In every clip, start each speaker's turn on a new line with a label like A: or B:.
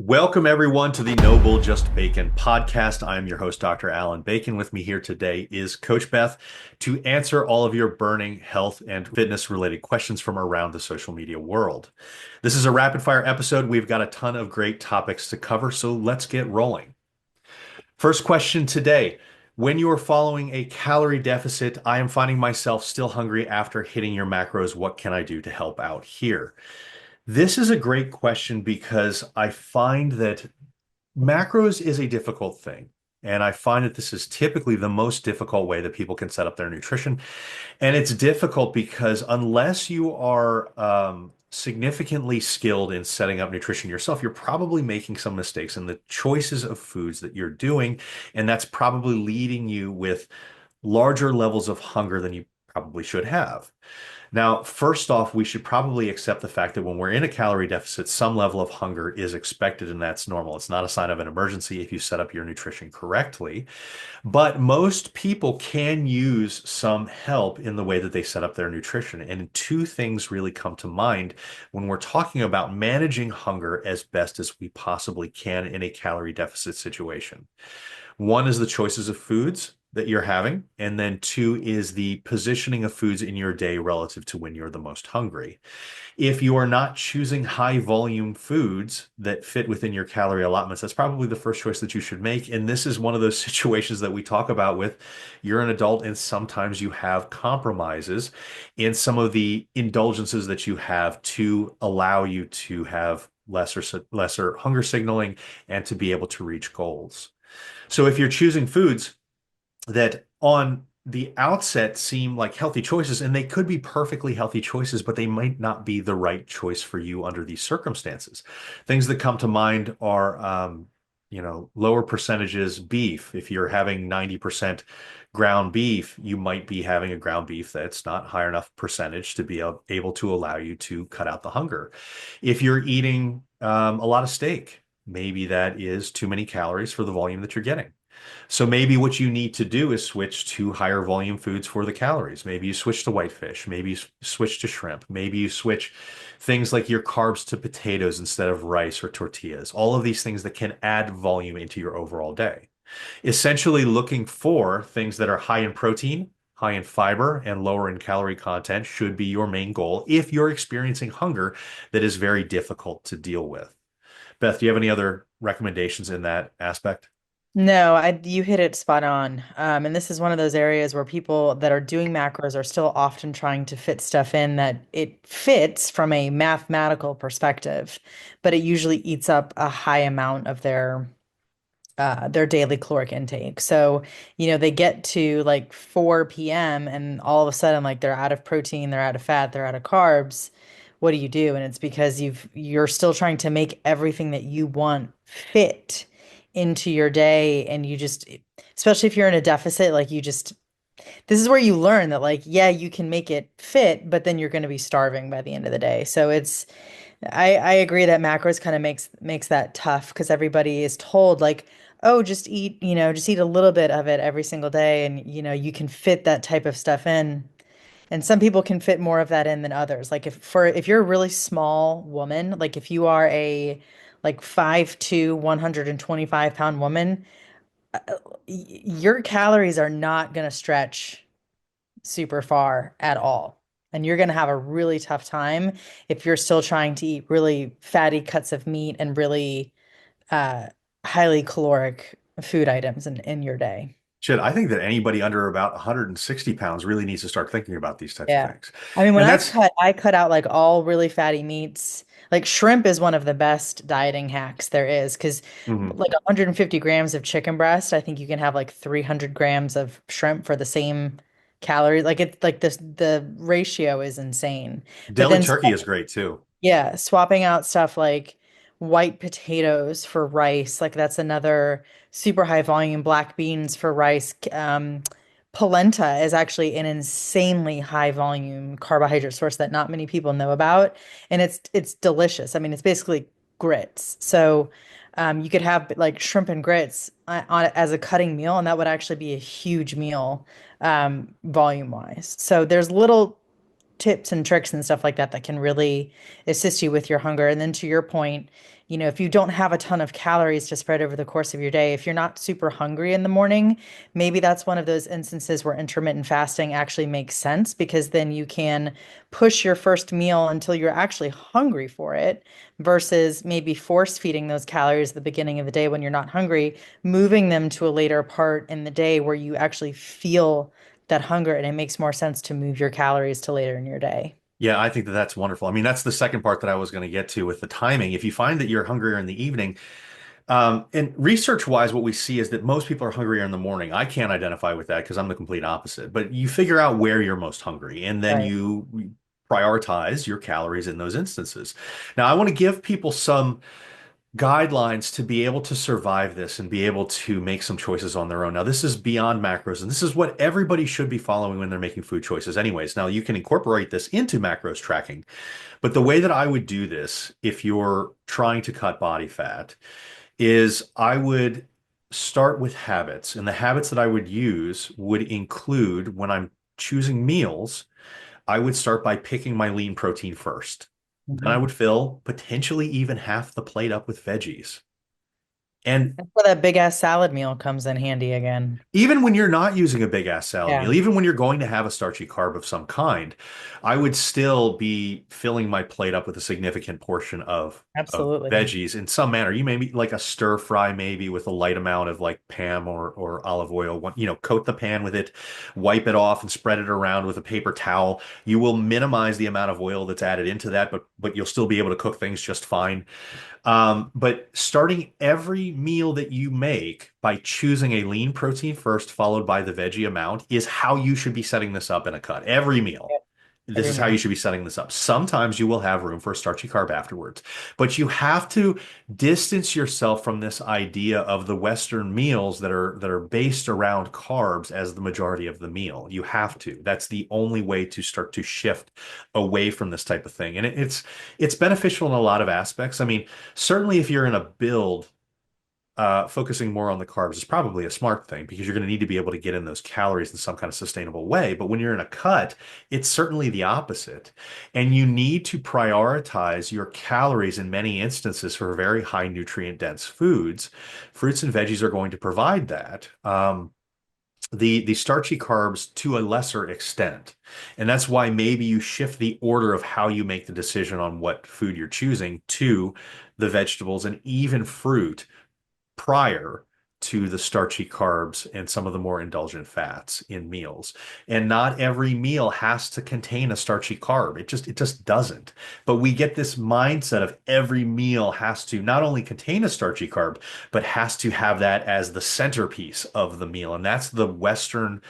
A: Welcome, everyone, to the Noble Just Bacon podcast. I am your host, Dr. Allan Bacon. With me here today is Coach Beth to answer all of your burning health and fitness related questions from around the social media world. This is a rapid fire episode. We've got a ton of great topics to cover, so let's get rolling. First question today. When you are following a calorie deficit, I am finding myself still hungry after hitting your macros. What can I do to help out here? This is a great question because I find that macros is a difficult thing. And I find that this is typically the most difficult way that people can set up their nutrition. And it's difficult because unless you are significantly skilled in setting up nutrition yourself, you're probably making some mistakes in the choices of foods that you're doing. And that's probably leading you with larger levels of hunger than you probably should have. Now, first off, we should probably accept the fact that when we're in a calorie deficit, some level of hunger is expected and that's normal. It's not a sign of an emergency if you set up your nutrition correctly. But most people can use some help in the way that they set up their nutrition. And two things really come to mind when we're talking about managing hunger as best as we possibly can in a calorie deficit situation. One is the choices of foods that you're having, and then two is the positioning of foods in your day relative to when you're the most hungry. If you are not choosing high volume foods that fit within your calorie allotments, that's probably the first choice that you should make. And this is one of those situations that we talk about with you're an adult and sometimes you have compromises in some of the indulgences that you have to allow you to have lesser hunger signaling and to be able to reach goals. So if you're choosing foods that on the outset seem like healthy choices, and they could be perfectly healthy choices, but they might not be the right choice for you under these circumstances. Things that come to mind are, lower percentages beef. If you're having 90% ground beef, you might be having a ground beef that's not high enough percentage to be able to allow you to cut out the hunger. If you're eating a lot of steak, maybe that is too many calories for the volume that you're getting. So maybe what you need to do is switch to higher volume foods for the calories. Maybe you switch to whitefish. Maybe you switch to shrimp. Maybe you switch things like your carbs to potatoes instead of rice or tortillas. All of these things that can add volume into your overall day. Essentially looking for things that are high in protein, high in fiber, and lower in calorie content should be your main goal if you're experiencing hunger that is very difficult to deal with. Beth, do you have any other recommendations in that aspect?
B: No, you hit it spot on. And this is one of those areas where people that are doing macros are still often trying to fit stuff in that it fits from a mathematical perspective, but it usually eats up a high amount of their daily caloric intake. So, they get to like 4 p.m. and all of a sudden like they're out of protein, they're out of fat, they're out of carbs. What do you do? And it's because you're still trying to make everything that you want fit into your day and you just especially if you're in a deficit, like this is where you learn that like yeah, you can make it fit, but then you're going to be starving by the end of the day. So it's I agree that macros kind of makes that tough because everybody is told like, oh, just eat a little bit of it every single day and you can fit that type of stuff in. And some people can fit more of that in than others. Like if you're a really small woman, like if you are a like 5'2", 125-pound woman, your calories are not going to stretch super far at all. And you're going to have a really tough time if you're still trying to eat really fatty cuts of meat and really uh, highly caloric food items in your day.
A: Shit, I think that anybody under about 160 pounds really needs to start thinking about these types of
B: Yeah.
A: things.
B: I mean, when
A: And that's,
B: I cut out like all really fatty meats. Like shrimp is one of the best dieting hacks there is because
A: mhm.
B: like 150 grams of chicken breast, I think you can have like 300 grams of shrimp for the same calories. Like it's like the ratio is insane. But
A: Deli
B: then
A: turkey is great too.
B: yeah, swapping out stuff like white potatoes for rice, like that's another super high volume. Black beans for rice. Polenta is actually an insanely high volume carbohydrate source that not many people know about, and it's delicious. I mean, it's basically grits. So you could have like shrimp and grits as a cutting meal, and that would actually be a huge meal volume wise. So there's little tips and tricks and stuff like that that can really assist you with your hunger. And then to your point, if you don't have a ton of calories to spread over the course of your day, if you're not super hungry in the morning, maybe that's one of those instances where intermittent fasting actually makes sense because then you can push your first meal until you're actually hungry for it versus maybe force feeding those calories at the beginning of the day when you're not hungry, moving them to a later part in the day where you actually feel that hunger and it makes more sense to move your calories to later in your day.
A: Yeah, I think that that's wonderful. I mean, that's the second part that I was going to get to with the timing. If you find that you're hungrier in the evening, and research wise, what we see is that most people are hungrier in the morning. I can't identify with that because I'm the complete opposite. But you figure out where you're most hungry and then
B: Right.
A: you prioritize your calories in those instances. Now, I want to give people some guidelines to be able to survive this and be able to make some choices on their own. Now, this is beyond macros, and this is what everybody should be following when they're making food choices, anyways. Now, you can incorporate this into macros tracking, but the way that I would do this if you're trying to cut body fat is I would start with habits. And the habits that I would use would include when I'm choosing meals, I would start by picking my lean protein first. Then I
B: Mhm.
A: would fill potentially even half the plate up with veggies. And
B: That's where that big ass salad meal comes in handy again.
A: even when you're not using a big ass salad meal,
B: Yeah,
A: even when you're going to have a starchy carb of some kind, I would still be filling my plate up with a significant portion of
B: absolutely.
A: veggies in some manner. You maybe like a stir fry, maybe with a light amount of like Pam or olive oil. Coat the pan with it, wipe it off, and spread it around with a paper towel. You will minimize the amount of oil that's added into that, but you'll still be able to cook things just fine. But starting every meal that you make by choosing a lean protein first, followed by the veggie amount, is how you should be setting this up in a cut. Every meal.
B: Yep.
A: This
B: Every
A: is how you
B: meal.
A: should be setting this up. Sometimes you will have room for a starchy carb afterwards, but you have to distance yourself from this idea of the Western meals that are based around carbs as the majority of the meal. You have to. That's the only way to start to shift away from this type of thing. And it's beneficial in a lot of aspects. I mean, certainly if you're in a build focusing more on the carbs is probably a smart thing because you're going to need to be able to get in those calories in some kind of sustainable way. But when you're in a cut, it's certainly the opposite. And you need to prioritize your calories in many instances for very high nutrient dense foods. Fruits and veggies are going to provide that. The starchy carbs to a lesser extent. And that's why maybe you shift the order of how you make the decision on what food you're choosing to the vegetables and even fruit prior to the starchy carbs and some of the more indulgent fats in meals. And not every meal has to contain a starchy carb. It just doesn't. But we get this mindset of every meal has to not only contain a starchy carb, but has to have that as the centerpiece of the meal. And that's the Western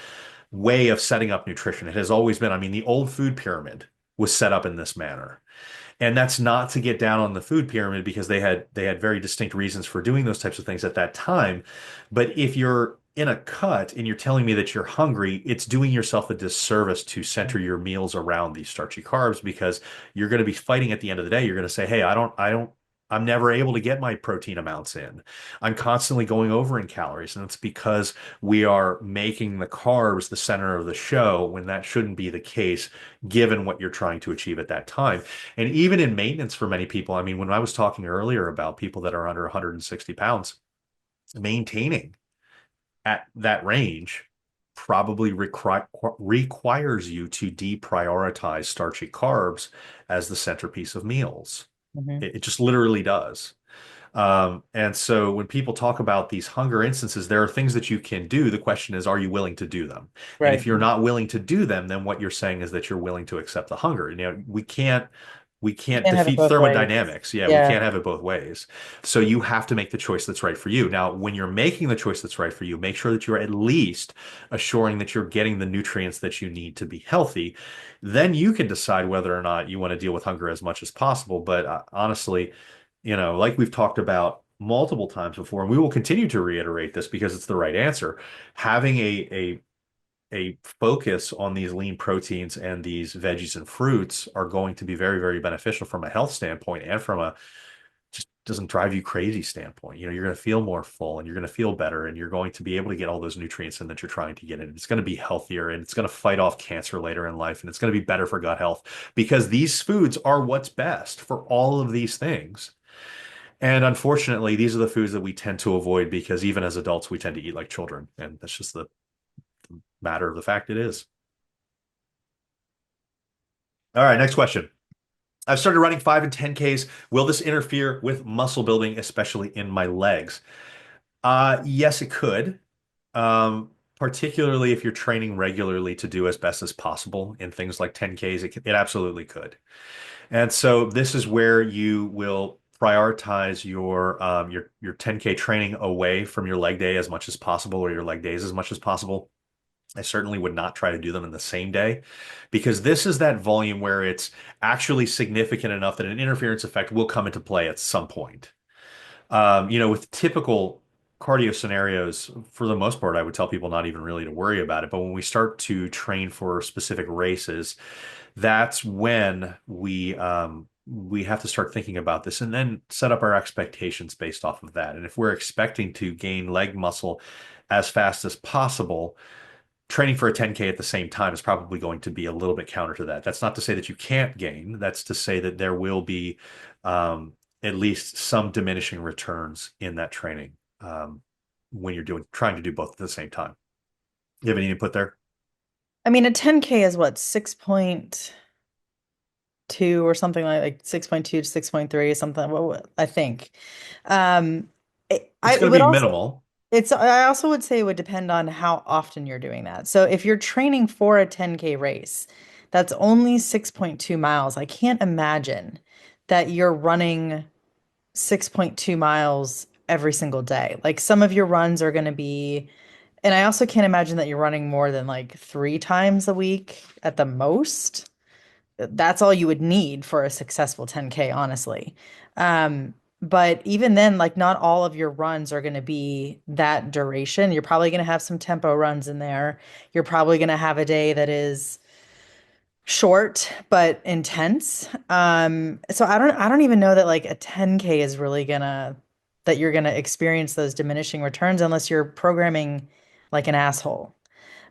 A: way of setting up nutrition. It has always been, I mean, the old food pyramid was set up in this manner. And that's not to get down on the food pyramid because they had very distinct reasons for doing those types of things at that time. But if you're in a cut and you're telling me that you're hungry, it's doing yourself a disservice to center your meals around these starchy carbs because you're going to be fighting at the end of the day. You're going to say, "Hey, I'm never able to get my protein amounts in. I'm constantly going over in calories." And it's because we are making the carbs the center of the show when that shouldn't be the case, given what you're trying to achieve at that time. And even in maintenance for many people, I mean, when I was talking earlier about people that are under 160 pounds, maintaining at that range probably requires you to deprioritize starchy carbs as the centerpiece of meals.
B: Hmm.
A: It just literally does. And so when people talk about these hunger instances, there are things that you can do. The question is, are you willing to do them? And if
B: Right.
A: you're not willing to do them, then what you're saying is that you're willing to accept the hunger. We can't
B: Can't have it
A: defeat
B: both ways.
A: thermodynamics. Yeah, we
B: Yeah.
A: can't have it both ways. So you have to make the choice that's right for you. Now, when you're making the choice that's right for you, make sure that you're at least assuring that you're getting the nutrients that you need to be healthy. Then you can decide whether or not you want to deal with hunger as much as possible. But honestly, like we've talked about multiple times before, and we will continue to reiterate this because it's the right answer, having a focus on these lean proteins and these veggies and fruits are going to be very, very beneficial from a health standpoint and from a just doesn't drive you crazy standpoint. You're going to feel more full and you're going to feel better and you're going to be able to get all those nutrients in that you're trying to get in. It's going to be healthier and it's going to fight off cancer later in life and it's going to be better for gut health because these foods are what's best for all of these things. And unfortunately, these are the foods that we tend to avoid because even as adults, we tend to eat like children. And that's just the matter of the fact it is. All right, next question. I've started running 5 and 10Ks. Will this interfere with muscle building, especially in my legs? Yes, it could. Particularly if you're training regularly to do as best as possible in things like 10Ks, it absolutely could. And so this is where you will prioritize your 10K training away from your leg day as much as possible or your leg days as much as possible. I certainly would not try to do them in the same day because this is that volume where it's actually significant enough that an interference effect will come into play at some point. With typical cardio scenarios, for the most part, I would tell people not even really to worry about it. But when we start to train for specific races, that's when we have to start thinking about this and then set up our expectations based off of that. And if we're expecting to gain leg muscle as fast as possible, training for a 10K at the same time is probably going to be a little bit counter to that. That's not to say that you can't gain. That's to say that there will be at least some diminishing returns in that training when you're trying to do both at the same time. You have any input there?
B: I mean, a 10K is what, 6.2 or something like 6.2 to 6.3, something, I think. Um,
A: It's
B: I
A: going to
B: would
A: be
B: also,
A: minimal.
B: I also would say it would depend on how often you're doing that. So if you're training for a 10K race, that's only 6.2 miles. I can't imagine that you're running 6.2 miles every single day. Like some of your runs are going to be, and I also can't imagine that you're running more than like 3 times a week at the most. That's all you would need for a successful 10K, honestly. But even then, like not all of your runs are going to be that duration. You're probably going to have some tempo runs in there. You're probably going to have a day that is short but intense. So I don't even know that like a 10K is really gonna that you're gonna experience those diminishing returns unless you're programming like an asshole.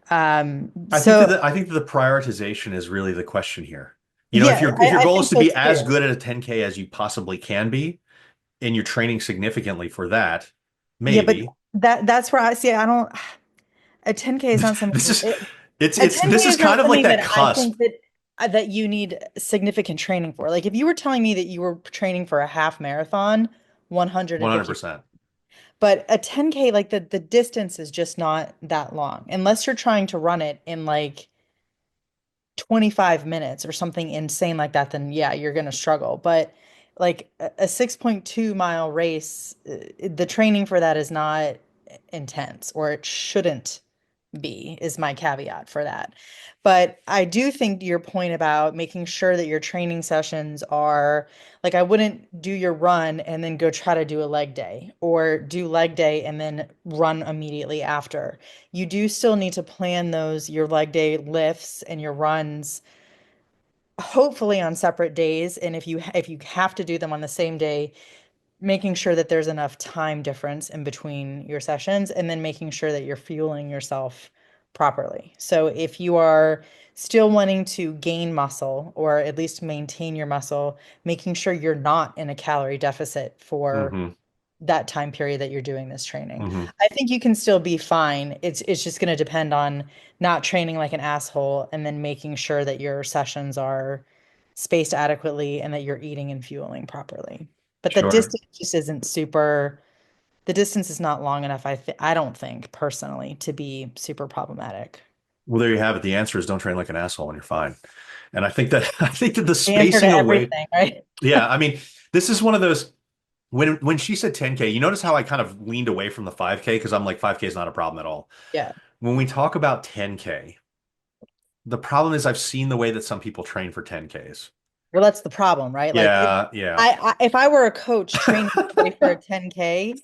B: So
A: I think that the prioritization is really the question here. If
B: yeah,
A: your
B: I
A: goal is
B: think
A: to
B: so
A: be as
B: too.
A: good at a 10K as you possibly can be, and you're training significantly for that,
B: Yeah, but
A: maybe.
B: that's where I see I don't a 10K is not
A: This
B: something
A: is
B: a
A: this
B: 10K
A: is
B: is not
A: kind of like
B: something
A: that
B: that I
A: cusp,
B: think that you need significant training for. Like if you were telling me that you were training for a half marathon, 150.
A: 100%.
B: But a 10K, like the distance is just not that long. Unless you're trying to run it in like 25 minutes or something insane like that, then yeah, you're gonna struggle. But like a 6.2 mile race, the training for that is not intense, or it shouldn't be, is my caveat for that. But I do think your point about making sure that your training sessions are like, I wouldn't do your run and then go try to do a leg day or do leg day and then run immediately after. You do still need to plan those, your leg day lifts and your runs, hopefully on separate days. And if you have to do them on the same day, making sure that there's enough time difference in between your sessions and then making sure that you're fueling yourself properly. So if you are still wanting to gain muscle or at least maintain your muscle, making sure you're not in a calorie deficit for
A: Hmm.
B: that time period that you're doing this training.
A: Hmm.
B: I think you can still be fine. It's just going to depend on not training like an asshole and then making sure that your sessions are spaced adequately and that you're eating and fueling properly. But
A: Sure.
B: the distance is not long enough, I don't think personally to be super problematic.
A: Well, there you have it. The answer is don't train like an asshole and you're fine. And I think that I think that the
B: The answer to
A: spacing away,
B: everything, right?
A: yeah, I mean, this is one of those when she said 10K, you notice how I kind of leaned away from the 5K because I'm like 5K is not a problem at all.
B: Yeah.
A: When we talk about 10K, the problem is I've seen the way that some people train for 10Ks.
B: Well, that's the problem, right? Like
A: Yeah, yeah.
B: if I were a coach training somebody for a 10K,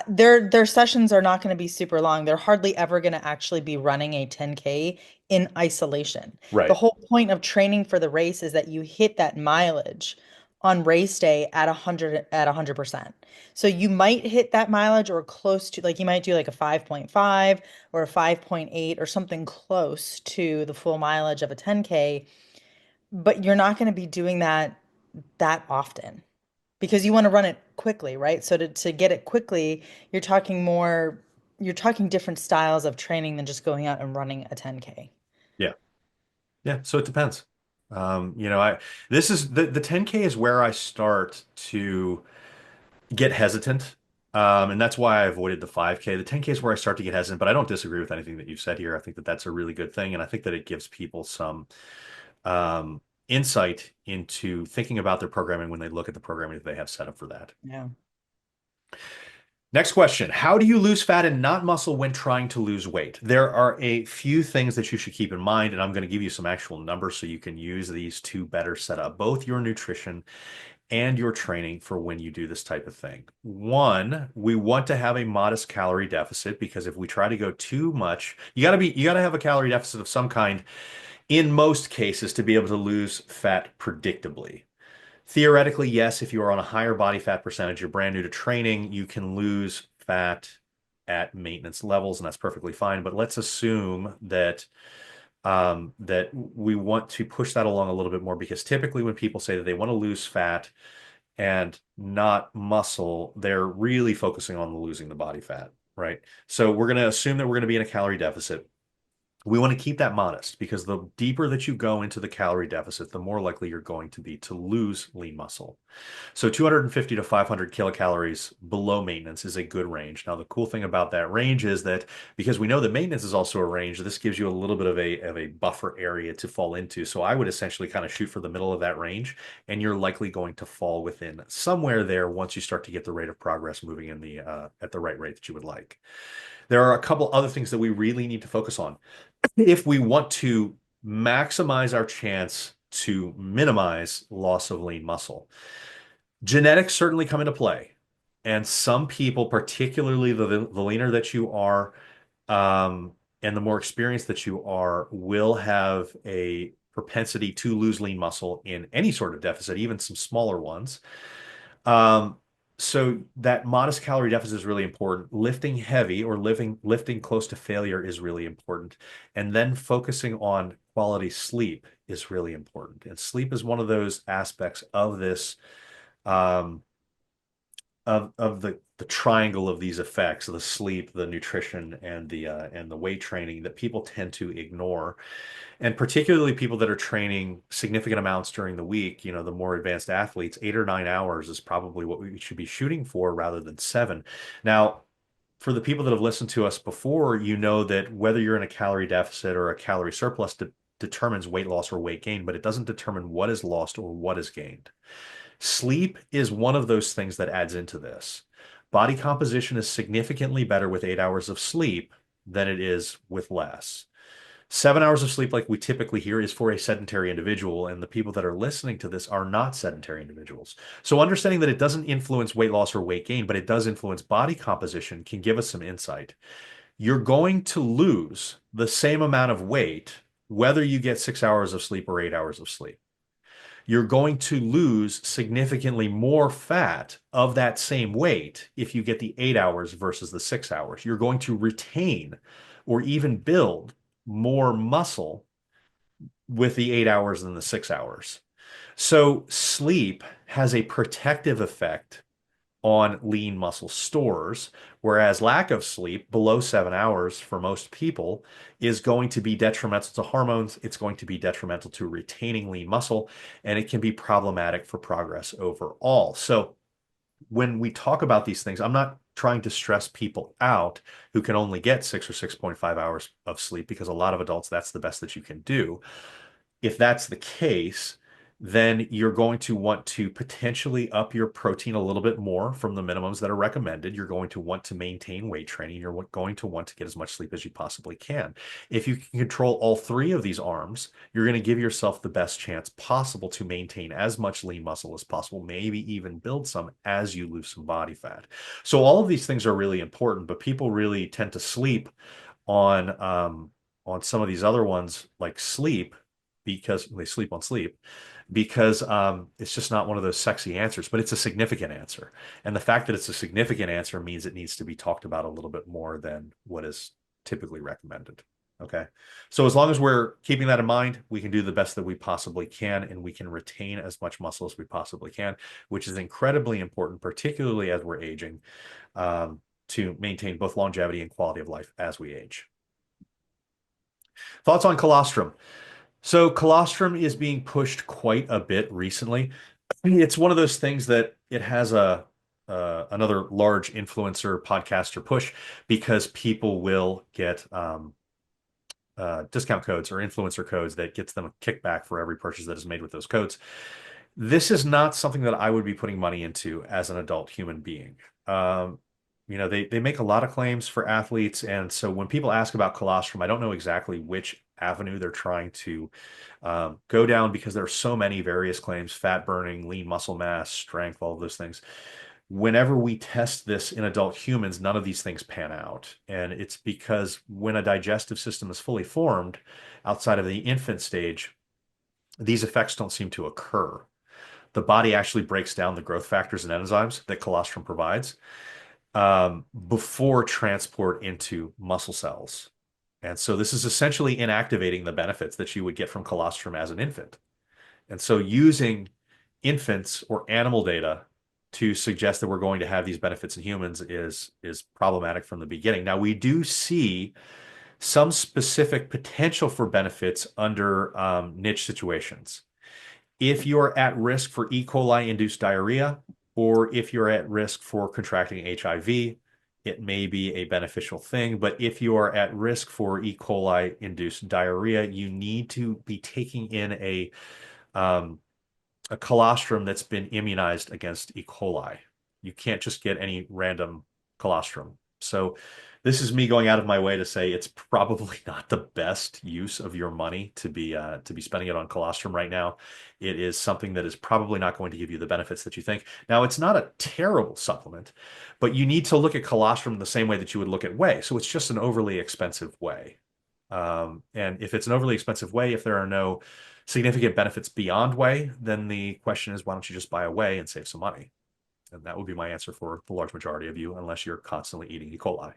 B: their sessions are not going to be super long. They're hardly ever going to actually be running a 10K in isolation. The
A: Right.
B: whole point of training for the race is that you hit that mileage on race day at 100%. So you might hit that mileage or close to, like you might do like a 5.5 or a 5.8 or something close to the full mileage of a 10K, but you're not going to be doing that often because you want to run it quickly, right? So to get it quickly, you're talking more, you're talking different styles of training than just going out and running a 10K.
A: Yeah. Yeah. So it depends. I this is the 10K is where I start to get hesitant. And that's why I avoided the 5K. The 10K is where I start to get hesitant, but I don't disagree with anything that you've said here. I think that that's a really good thing. And I think that it gives people some insight into thinking about their programming when they look at the programming that they have set up for that.
B: Yeah.
A: Next question. How do you lose fat and not muscle when trying to lose weight? There are a few things that you should keep in mind, and I'm going to give you some actual numbers so you can use these to better set up both your nutrition and your training for when you do this type of thing. One, we want to have a modest calorie deficit because if we try to go too much, you got to have a calorie deficit of some kind in most cases to be able to lose fat predictably. Theoretically, yes, if you are on a higher body fat percentage, you're brand new to training, you can lose fat at maintenance levels, and that's perfectly fine. But let's assume that we want to push that along a little bit more because typically when people say that they want to lose fat and not muscle, they're really focusing on losing the body fat, right? So we're going to assume that we're going to be in a calorie deficit. We want to keep that modest because the deeper that you go into the calorie deficit, the more likely you're going to be to lose lean muscle. So 250 to 500 kilocalories below maintenance is a good range. Now, the cool thing about that range is that because we know that maintenance is also a range, this gives you a little bit of a buffer area to fall into. So I would essentially kind of shoot for the middle of that range, and you're likely going to fall within somewhere there once you start to get the rate of progress moving in the at the right rate that you would like. There are a couple other things that we really need to focus on if we want to maximize our chance to minimize loss of lean muscle. Genetics certainly come into play. And some people, particularly the leaner that you are, and the more experienced that you are, will have a propensity to lose lean muscle in any sort of deficit, even some smaller ones. Um, so that modest calorie deficit is really important. Lifting heavy or lifting close to failure is really important. And then focusing on quality sleep is really important. And sleep is one of those aspects of this um, of the triangle of these effects, the sleep, the nutrition, and the weight training that people tend to ignore. And particularly people that are training significant amounts during the week, the more advanced athletes, 8 or 9 hours is probably what we should be shooting for rather than 7. Now, for the people that have listened to us before, you know that whether you're in a calorie deficit or a calorie surplus determines weight loss or weight gain, but it doesn't determine what is lost or what is gained. Sleep is one of those things that adds into this. Body composition is significantly better with 8 hours of sleep than it is with less. 7 hours of sleep, like we typically hear, is for a sedentary individual, and the people that are listening to this are not sedentary individuals. So understanding that it doesn't influence weight loss or weight gain, but it does influence body composition can give us some insight. You're going to lose the same amount of weight whether you get 6 hours of sleep or 8 hours of sleep. You're going to lose significantly more fat of that same weight if you get the 8 hours versus the 6 hours. You're going to retain or even build more muscle with the 8 hours than the 6 hours. So sleep has a protective effect on lean muscle stores, whereas lack of sleep below 7 hours for most people is going to be detrimental to hormones. It's going to be detrimental to retaining lean muscle, and it can be problematic for progress overall. So when we talk about these things, I'm not trying to stress people out who can only get 6 or 6.5 hours of sleep because a lot of adults, that's the best that you can do. If that's the case, then you're going to want to potentially up your protein a little bit more from the minimums that are recommended. You're going to want to maintain weight training. You're going to want to get as much sleep as you possibly can. If you can control all three of these arms, you're going to give yourself the best chance possible to maintain as much lean muscle as possible, maybe even build some as you lose some body fat. So all of these things are really important, but people really tend to sleep on some of these other ones like sleep because they sleep on sleep because it's just not one of those sexy answers, but it's a significant answer. And the fact that it's a significant answer means it needs to be talked about a little bit more than what is typically recommended. Okay. So as long as we're keeping that in mind, we can do the best that we possibly can, and we can retain as much muscle as we possibly can, which is incredibly important, particularly as we're aging, to maintain both longevity and quality of life as we age. Thoughts on colostrum? So colostrum is being pushed quite a bit recently. It's one of those things that it has a another large influencer podcaster push because people will get discount codes or influencer codes that gets them a kickback for every purchase that is made with those codes. This is not something that I would be putting money into as an adult human being. Um, they make a lot of claims for athletes, and so when people ask about colostrum, I don't know exactly which avenue they're trying to go down because there are so many various claims: fat burning, lean muscle mass, strength, all of those things. Whenever we test this in adult humans, none of these things pan out. And it's because when a digestive system is fully formed outside of the infant stage, these effects don't seem to occur. The body actually breaks down the growth factors and enzymes that colostrum provides before transport into muscle cells. And so this is essentially inactivating the benefits that you would get from colostrum as an infant. And so using infants or animal data to suggest that we're going to have these benefits in humans is problematic from the beginning. Now, we do see some specific potential for benefits under niche situations. If you're at risk for E. coli induced diarrhea, or if you're at risk for contracting HIV, it may be a beneficial thing. But if you are at risk for E. coli induced diarrhea, you need to be taking in um, a colostrum that's been immunized against E. coli. You can't just get any random colostrum. So this is me going out of my way to say it's probably not the best use of your money to be spending it on colostrum right now. It is something that is probably not going to give you the benefits that you think. Now, it's not a terrible supplement, but you need to look at colostrum the same way that you would look at whey. So it's just an overly expensive whey. And if it's an overly expensive whey, if there are no significant benefits beyond whey, then the question is, why don't you just buy a whey and save some money? And that would be my answer for the large majority of you, unless you're constantly eating E. coli.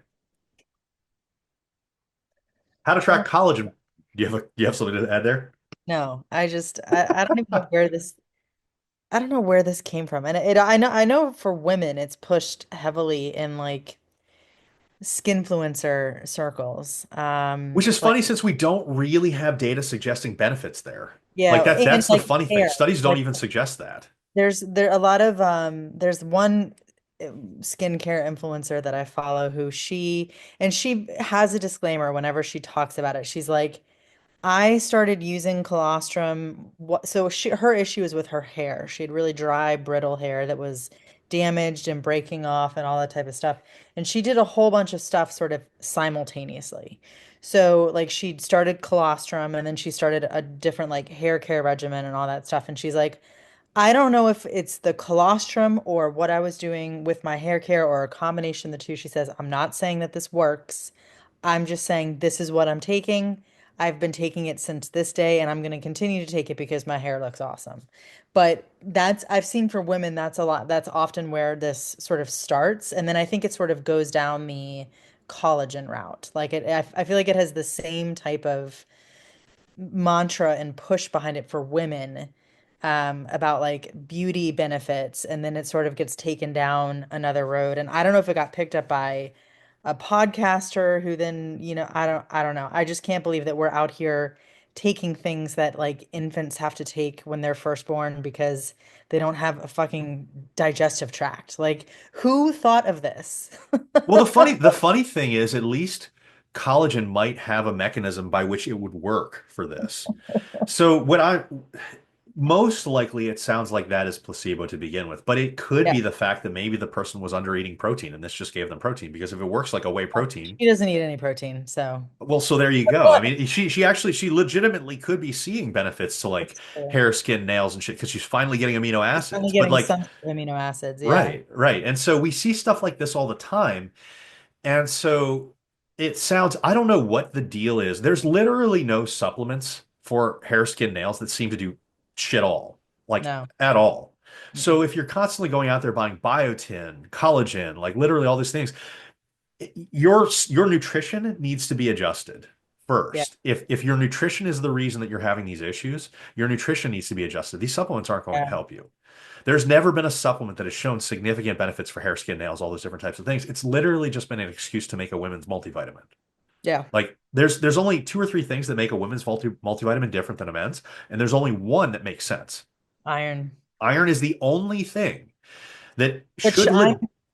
A: How to
B: Uh,
A: track collagen? Do you have something to add there?
B: no, I don't even know where this I don't know where this came from. And I know for women it's pushed heavily in like skinfluencer circles.
A: Which is
B: Like
A: funny since we don't really have data suggesting benefits there.
B: yeah,
A: Like that,
B: and
A: that's the
B: like
A: funny thing.
B: hair.
A: Studies don't
B: Like
A: even suggest that.
B: there a lot of there's one skincare influencer that I follow who she has a disclaimer whenever she talks about it. She's like, I started using colostrum. Her issue is with her hair. She had really dry, brittle hair that was damaged and breaking off and all that type of stuff. And she did a whole bunch of stuff sort of simultaneously. So like she started colostrum and then she started a different like hair care regimen and all that stuff. And she's like, I don't know if it's the colostrum or what I was doing with my hair care or a combination of the two. She says, I'm not saying that this works. I'm just saying this is what I'm taking. I've been taking it since this day and I'm going to continue to take it because my hair looks awesome. But I've seen for women, that's a lot. That's often where this sort of starts. And then I think it sort of goes down the collagen route. I feel like it has the same type of mantra and push behind it for women about like beauty benefits, and then it sort of gets taken down another road. And I don't know if it got picked up by a podcaster who then, I don't know. I just can't believe that we're out here taking things that like infants have to take when they're first born because they don't have a fucking digestive tract. Like, who thought of this?
A: Well, the funny thing is, at least collagen might have a mechanism by which it would work for this. So what I most likely it sounds like that is placebo to begin with, but it could
B: Yeah,
A: be the fact that maybe the person was under eating protein and this just gave them protein because if it works like a whey protein,
B: she doesn't eat any protein, so
A: well, so there you go. I mean, she legitimately could be seeing benefits to like
B: that's true.
A: hair, skin, nails, and shit because she's finally getting amino
B: Only
A: acids. But
B: getting
A: like,
B: some amino acids. Yeah.
A: right, right. And so we see stuff like this all the time. And so it sounds, I don't know what the deal is. There's literally no supplements for hair, skin, nails that seem to do shit all, like
B: No.
A: at all.
B: Mm-mm.
A: So if you're constantly going out there buying biotin, collagen, like literally all these things, your nutrition needs to be adjusted.
B: Yeah.
A: first. If your nutrition is the reason that you're having these issues, your nutrition needs to be adjusted. These supplements aren't going to
B: Yeah.
A: help you. There's never been a supplement that has shown significant benefits for hair, skin, nails, all those different types of things. It's literally just been an excuse to make a women's multivitamin.
B: Yeah.
A: Like there's only two or three things that make a women's multivitamin different than a men's, and there's only one that makes sense.
B: Iron.
A: Iron is the only thing that
B: Which
A: should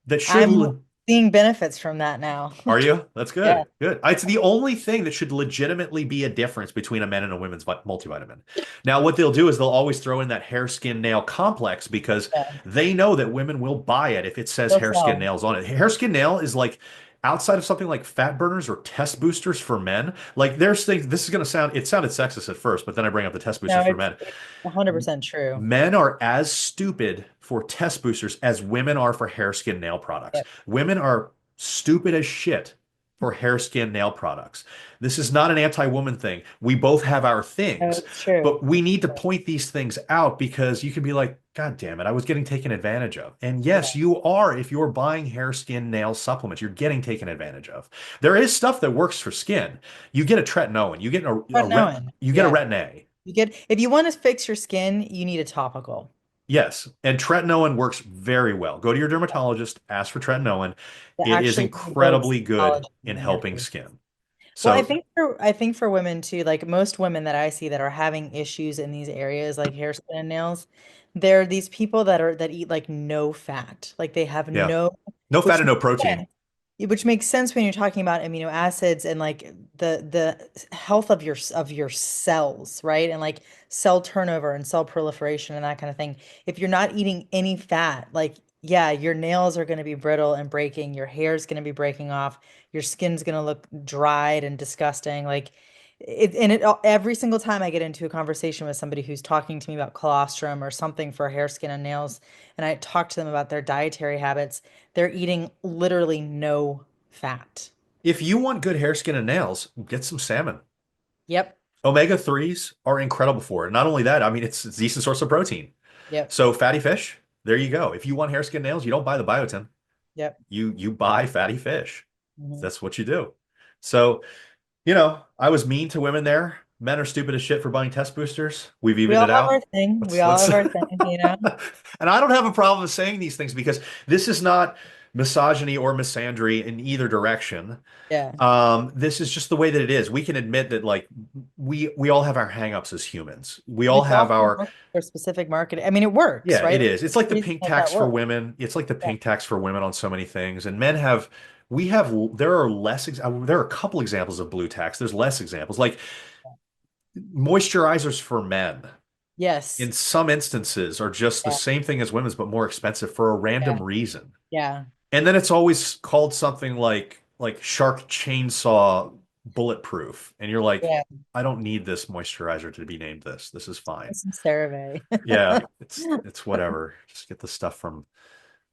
A: that should
B: I'm seeing benefits from that now.
A: are you? That's
B: Yeah.
A: good. Good. It's the only thing that should legitimately be a difference between a men and a women's multivitamin. Now, what they'll do is they'll always throw in that hair, skin, nail complex because
B: Yeah.
A: they know that women will buy it if it says
B: Still
A: hair, skin,
B: sell.
A: nails on it. Hair, skin, nail is like outside of something like fat burners or test boosters for men. Like there's things, this is going to sound, it sounded sexist at first, but then I bring up the test
B: No,
A: boosters for men.
B: it's 100% true.
A: Men are as stupid for test boosters as women are for hair, skin, nail products.
B: Yep.
A: Women are stupid as shit for hair, skin, nail products. This is not an anti-woman thing. We both have our
B: No,
A: things,
B: it's true.
A: but we need to point these things out because you can be like, God damn it, I was getting taken advantage of. And
B: Yeah.
A: yes, you are. If you're buying hair, skin, nail supplements, you're getting taken advantage of. There is stuff that works for skin. You get a tretinoin, you get
B: But knowing.
A: you get a
B: Yeah.
A: retin A.
B: You get if you want to fix your skin, you need a topical.
A: Yes, and tretinoin works very well. Go to your dermatologist, ask for tretinoin.
B: It
A: It is
B: actually promotes
A: incredibly good
B: collagen
A: in
B: in the hair
A: helping
B: follicle.
A: skin.
B: Well,
A: So,
B: I think for women too, like most women that I see that are having issues in these areas like hair, skin, and nails, there are these people that eat like no fat. Like they have
A: yeah,
B: no,
A: no fat
B: which
A: and no protein.
B: which makes sense when you're talking about amino acids and like the health of your cells, right? And like cell turnover and cell proliferation and that kind of thing. If you're not eating any fat, like yeah, your nails are going to be brittle and breaking, your hair's going to be breaking off, your skin's going to look dried and disgusting. Like every single time I get into a conversation with somebody who's talking to me about colostrum or something for hair, skin, and nails, and I talk to them about their dietary habits, they're eating literally no fat.
A: If you want good hair, skin, and nails, get some salmon.
B: Yep.
A: Omega 3s are incredible for it. Not only that, I mean, it's a decent source of protein.
B: Yep.
A: So, fatty fish, there you go. If you want hair, skin, nails, you don't buy the biotin.
B: Yep.
A: You buy fatty fish.
B: Mhm.
A: That's what you do. So, I was mean to women there. Men are stupid as shit for buying test boosters. We've
B: We
A: evened
B: all
A: it
B: have our
A: out.
B: thing. We all
A: Let's
B: have our thing, you know?
A: and I don't have a problem saying these things because this is not misogyny or misandry in either direction.
B: Yeah.
A: This is just the way that it is. We can admit that like we all have our hangups as humans. We
B: But
A: all
B: it's
A: have
B: often
A: our
B: worked for specific marketing. I mean, it works,
A: yeah,
B: right?
A: it
B: There's
A: is. It's like
B: a
A: the
B: reason
A: pink
B: that that
A: tax for
B: works.
A: women. It's like the
B: Yeah.
A: pink tax for women on so many things. And men have we have there are there are a couple examples of blue tax. There's less examples. Like moisturizers for men
B: Yes.
A: in some instances are just the
B: Yeah.
A: same thing as women's, but more expensive for a
B: Yeah.
A: random reason.
B: Yeah.
A: And then it's always called something like Shark Chainsaw Bulletproof. And you're like,
B: Yeah.
A: I don't need this moisturizer to be named this. This is fine.
B: Some CeraVe.
A: Yeah, it's whatever. Just get the stuff from,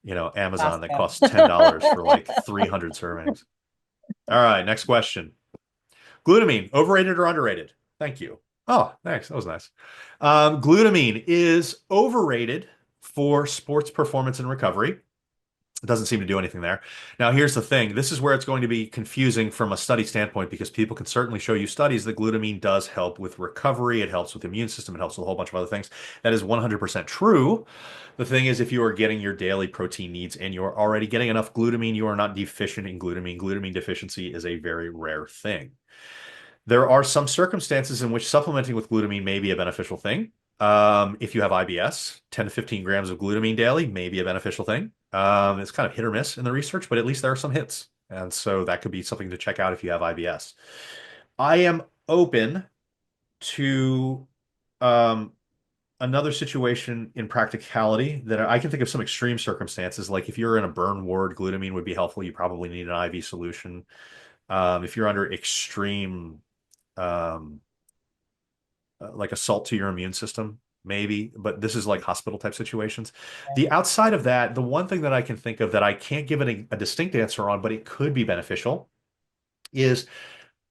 A: Amazon that
B: Costco.
A: costs $10 for like 300 servings. All right, next question. Glutamine, overrated or underrated? Thank you. Oh, thanks. That was nice. Glutamine is overrated for sports performance and recovery. It doesn't seem to do anything there. Now, here's the thing. This is where it's going to be confusing from a study standpoint because people can certainly show you studies that glutamine does help with recovery. It helps with the immune system. It helps with a whole bunch of other things. That is 100% true. The thing is, if you are getting your daily protein needs and you're already getting enough glutamine, you are not deficient in glutamine. Glutamine deficiency is a very rare thing. There are some circumstances in which supplementing with glutamine may be a beneficial thing. If you have IBS, 10 to 15 grams of glutamine daily may be a beneficial thing. It's kind of hit or miss in the research, but at least there are some hits. And so that could be something to check out if you have IBS. I am open to um, another situation in practicality that I can think of some extreme circumstances. Like if you're in a burn ward, glutamine would be helpful. You probably need an IV solution. If you're under extreme um, like assault to your immune system, maybe, but this is like hospital type situations. The outside of that, the one thing that I can think of that I can't give it a distinct answer on, but it could be beneficial is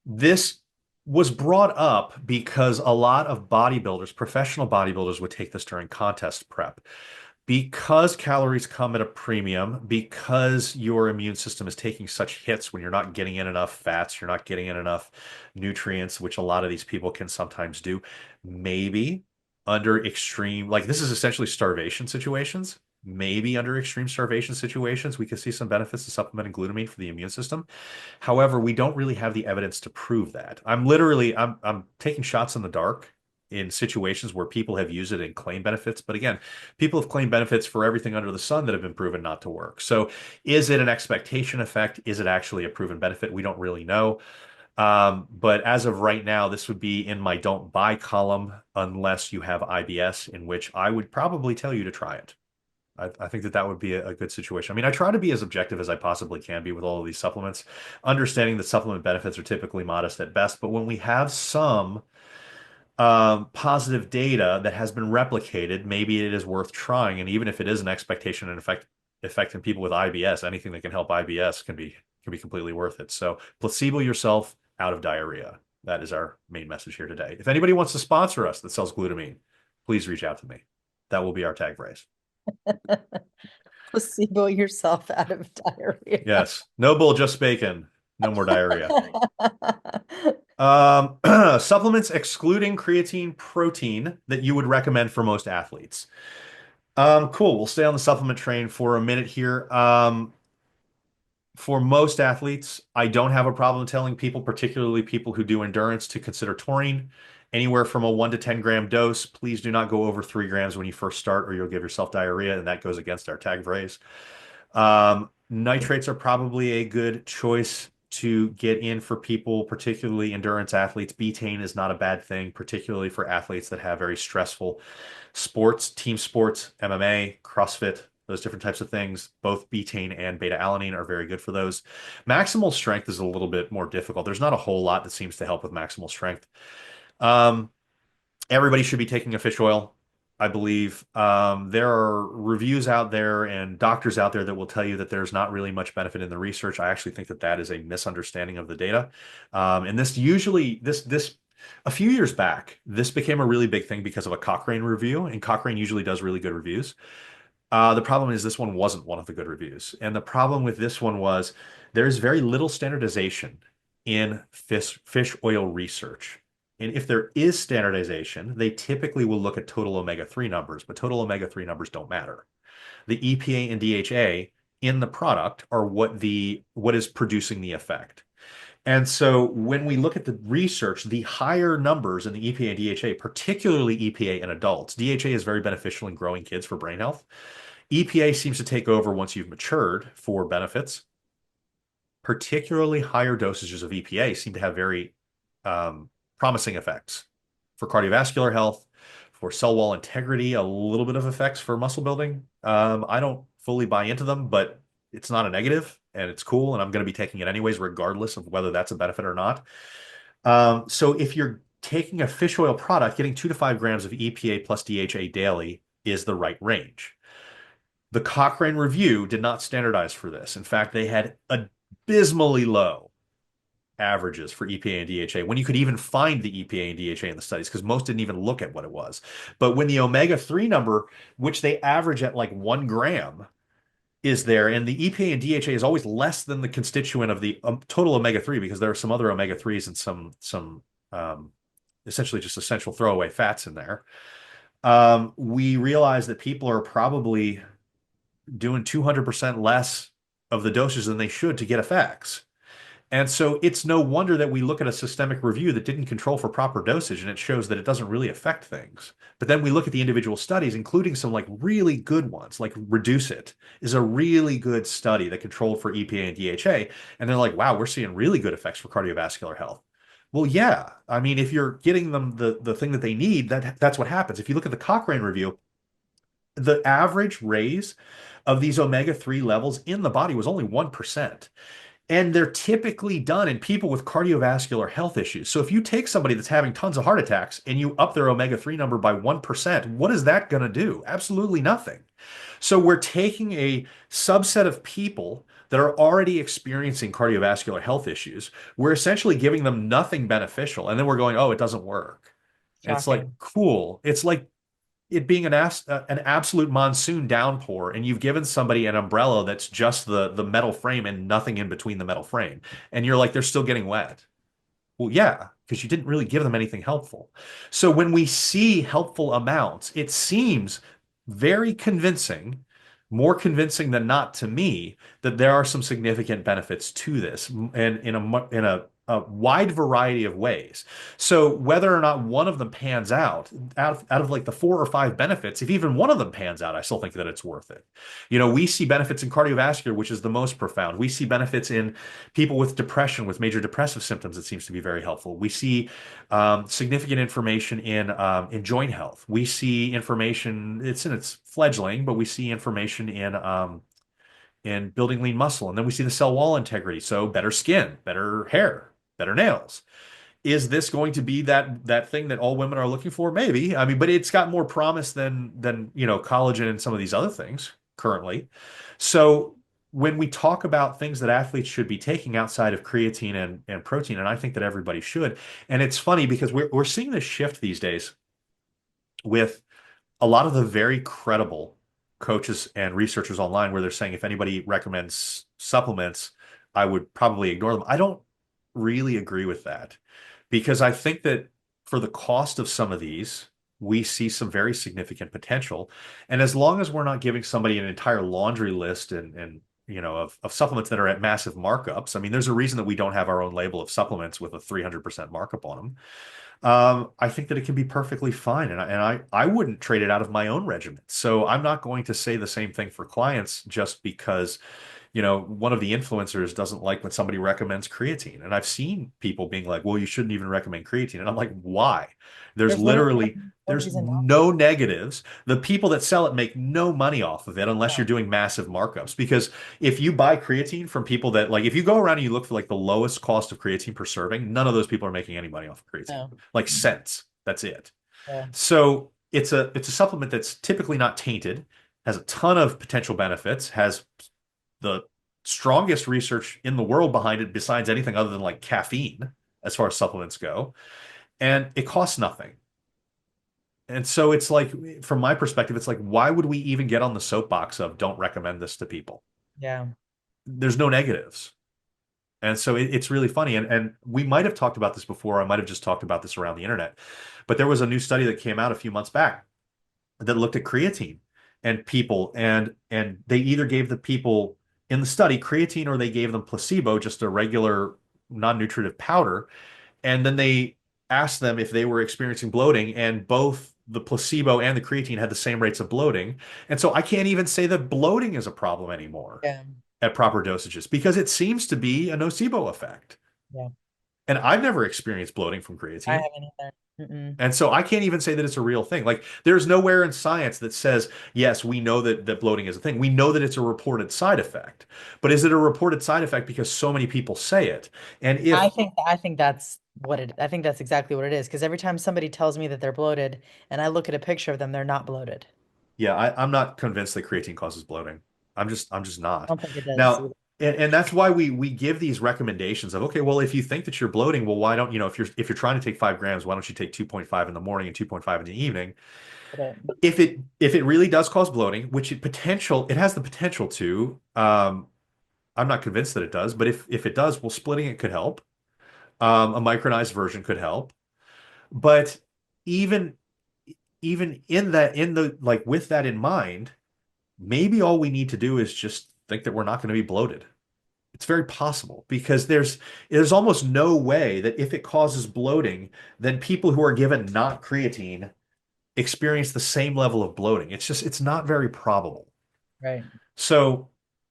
A: this was brought up because a lot of bodybuilders, professional bodybuilders, would take this during contest prep. Because calories come at a premium, because your immune system is taking such hits when you're not getting in enough fats, you're not getting in enough nutrients, which a lot of these people can sometimes do, maybe under extreme, like this is essentially starvation situations. Maybe under extreme starvation situations, we could see some benefits to supplementing glutamine for the immune system. However, we don't really have the evidence to prove that. I'm taking shots in the dark in situations where people have used it and claim benefits. But again, people have claimed benefits for everything under the sun that have been proven not to work. So is it an expectation effect? Is it actually a proven benefit? We don't really know. But as of right now, this would be in my don't buy column unless you have IBS, in which I would probably tell you to try it. I think that that would be a good situation. I mean, I try to be as objective as I possibly can be with all of these supplements, understanding that supplement benefits are typically modest at best. But when we have some positive data that has been replicated, maybe it is worth trying. And even if it is an expectation and effect in people with IBS, anything that can help IBS can be completely worth it. So placebo yourself out of diarrhea. That is our main message here today. If anybody wants to sponsor us that sells glutamine, please reach out to me. That will be our tag phrase.
B: Placebo yourself out of diarrhea.
A: Yes. No bull, just bacon. No more diarrhea. Supplements excluding creatine protein that you would recommend for most athletes. Cool. We'll stay on the supplement train for a minute here. For most athletes, I don't have a problem telling people, particularly people who do endurance, to consider taurine. Anywhere from a 1 to 10 gram dose. Please do not go over 3 grams when you first start, or you'll give yourself diarrhea, and that goes against our tag phrase. Nitrates are probably a good choice to get in for people, particularly endurance athletes. Betaine is not a bad thing, particularly for athletes that have very stressful sports, team sports, MMA, CrossFit, those different types of things. Both betaine and beta-alanine are very good for those. Maximal strength is a little bit more difficult. There's not a whole lot that seems to help with maximal strength. Um, Everybody should be taking a fish oil, I believe. There are reviews out there and doctors out there that will tell you that there's not really much benefit in the research. I actually think that that is a misunderstanding of the data. And this a few years back, this became a really big thing because of a Cochrane review, and Cochrane usually does really good reviews. The problem is this one wasn't one of the good reviews. And the problem with this one was there's very little standardization in fish oil research. And if there is standardization, they typically will look at total omega-3 numbers, but total omega-3 numbers don't matter. The EPA and DHA in the product are what is producing the effect. And so when we look at the research, the higher numbers in the EPA and DHA, particularly EPA in adults, DHA is very beneficial in growing kids for brain health. EPA seems to take over once you've matured for benefits. Particularly higher dosages of EPA seem to have very promising effects for cardiovascular health, for cell wall integrity, a little bit of effects for muscle building. I don't fully buy into them, but it's not a negative and it's cool. And I'm going to be taking it anyways, regardless of whether that's a benefit or not. So if you're taking a fish oil product, getting 2 to 5 grams of EPA plus DHA daily is the right range. The Cochrane review did not standardize for this. In fact, they had abysmally low averages for EPA and DHA when you could even find the EPA and DHA in the studies, because most didn't even look at what it was. But when the omega-3 number, which they average at like 1 gram, is there, and the EPA and DHA is always less than the constituent of the total omega-3, because there are some other omega-3s and some essentially just essential throwaway fats in there. We realize that people are probably doing 200% less of the doses than they should to get effects. And so it's no wonder that we look at a systemic review that didn't control for proper dosage, and it shows that it doesn't really affect things. But then we look at the individual studies, including some like really good ones, like Reduce It is a really good study that controlled for EPA and DHA. And they're like, wow, we're seeing really good effects for cardiovascular health. Well, yeah. I mean, if you're getting them the thing that they need, that's what happens. If you look at the Cochrane review, the average raise of these omega-3 levels in the body was only 1%. And they're typically done in people with cardiovascular health issues. So if you take somebody that's having tons of heart attacks and you up their omega-3 number by 1%, what is that going to do? Absolutely nothing. So we're taking a subset of people that are already experiencing cardiovascular health issues. We're essentially giving them nothing beneficial. And then we're going, oh, it doesn't work. And it's like,
B: Shocking.
A: cool. It's like it being an absolute monsoon downpour, and you've given somebody an umbrella that's just the metal frame and nothing in between the metal frame, and you're like they're still getting wet. Well, yeah, because you didn't really give them anything helpful. So when we see helpful amounts, it seems very convincing, more convincing than not to me, that there are some significant benefits to this, and in a wide variety of ways. So whether or not one of them pans out of like the 4 or 5 benefits, if even one of them pans out, I still think that it's worth it. We see benefits in cardiovascular, which is the most profound. We see benefits in people with depression, with major depressive symptoms. It seems to be very helpful. We see significant information in joint health. We see information, it's in its fledgling, but we see information in building lean muscle. And then we see the cell wall integrity. So better skin, better hair, better nails. Is this going to be that thing that all women are looking for? Maybe. I mean, but it's got more promise than collagen and some of these other things currently. So when we talk about things that athletes should be taking outside of creatine and protein, and I think that everybody should, and it's funny because we're seeing this shift these days with a lot of the very credible coaches and researchers online where they're saying if anybody recommends supplements, I would probably ignore them. I don't really agree with that because I think that for the cost of some of these, we see some very significant potential. And as long as we're not giving somebody an entire laundry list of supplements that are at massive markups, I mean, there's a reason that we don't have our own label of supplements with a 300% markup on them. I think that it can be perfectly fine, and I wouldn't trade it out of my own regimen. So I'm not going to say the same thing for clients just because one of the influencers doesn't like when somebody recommends creatine. And I've seen people being like, well, you shouldn't even recommend creatine. And I'm like, why? There's
B: There's literally
A: literally,
B: no
A: there's
B: reason not
A: no negatives. The people that sell it make no money off of it unless
B: to.
A: you're doing massive markups. Because if you buy creatine from people that like, if you go around and you look for like the lowest cost of creatine per serving, none of those people are making any money off of creatine.
B: No.
A: Like cents. That's it.
B: Yeah.
A: So it's a supplement that's typically not tainted, has a ton of potential benefits, has the strongest research in the world behind it besides anything other than like caffeine as far as supplements go, and it costs nothing. And so it's like, from my perspective, it's like, why would we even get on the soapbox of don't recommend this to people?
B: Yeah.
A: There's no negatives. And so it's really funny. And we might have talked about this before. I might have just talked about this around the internet. But there was a new study that came out a few months back that looked at creatine and people, and they either gave the people in the study creatine or they gave them placebo, just a regular non-nutritive powder. And then they asked them if they were experiencing bloating, and both the placebo and the creatine had the same rates of bloating. And so I can't even say that bloating is a problem anymore
B: Yeah.
A: at proper dosages because it seems to be a nocebo effect.
B: Yeah.
A: And I've never experienced bloating from
B: I
A: creatine.
B: haven't either. Mm-mm.
A: And so I can't even say that it's a real thing. Like there's nowhere in science that says, yes, we know that bloating is a thing. We know that it's a reported side effect. But is it a reported side effect because so many people say it? And if,
B: I think that's I think that's exactly what it is. Because every time somebody tells me that they're bloated and I look at a picture of them, they're not bloated.
A: yeah, I'm not convinced that creatine causes bloating. I'm just
B: I
A: not.
B: don't think it does
A: Now,
B: either.
A: and that's why we give these recommendations of, okay, well, if you think that you're bloating, well, why don't, if you're trying to take 5 grams, why don't you take 2.5 in the morning and 2.5 in the evening? If it really does cause bloating, which it has the potential to, I'm not convinced that it does, but if it does, well, splitting it could help. A micronized version could help. But even even in the like with that in mind, maybe all we need to do is just think that we're not going to be bloated. It's very possible because there's almost no way that if it causes bloating, then people who are given not creatine experience the same level of bloating. It's not very probable.
B: Right.
A: So,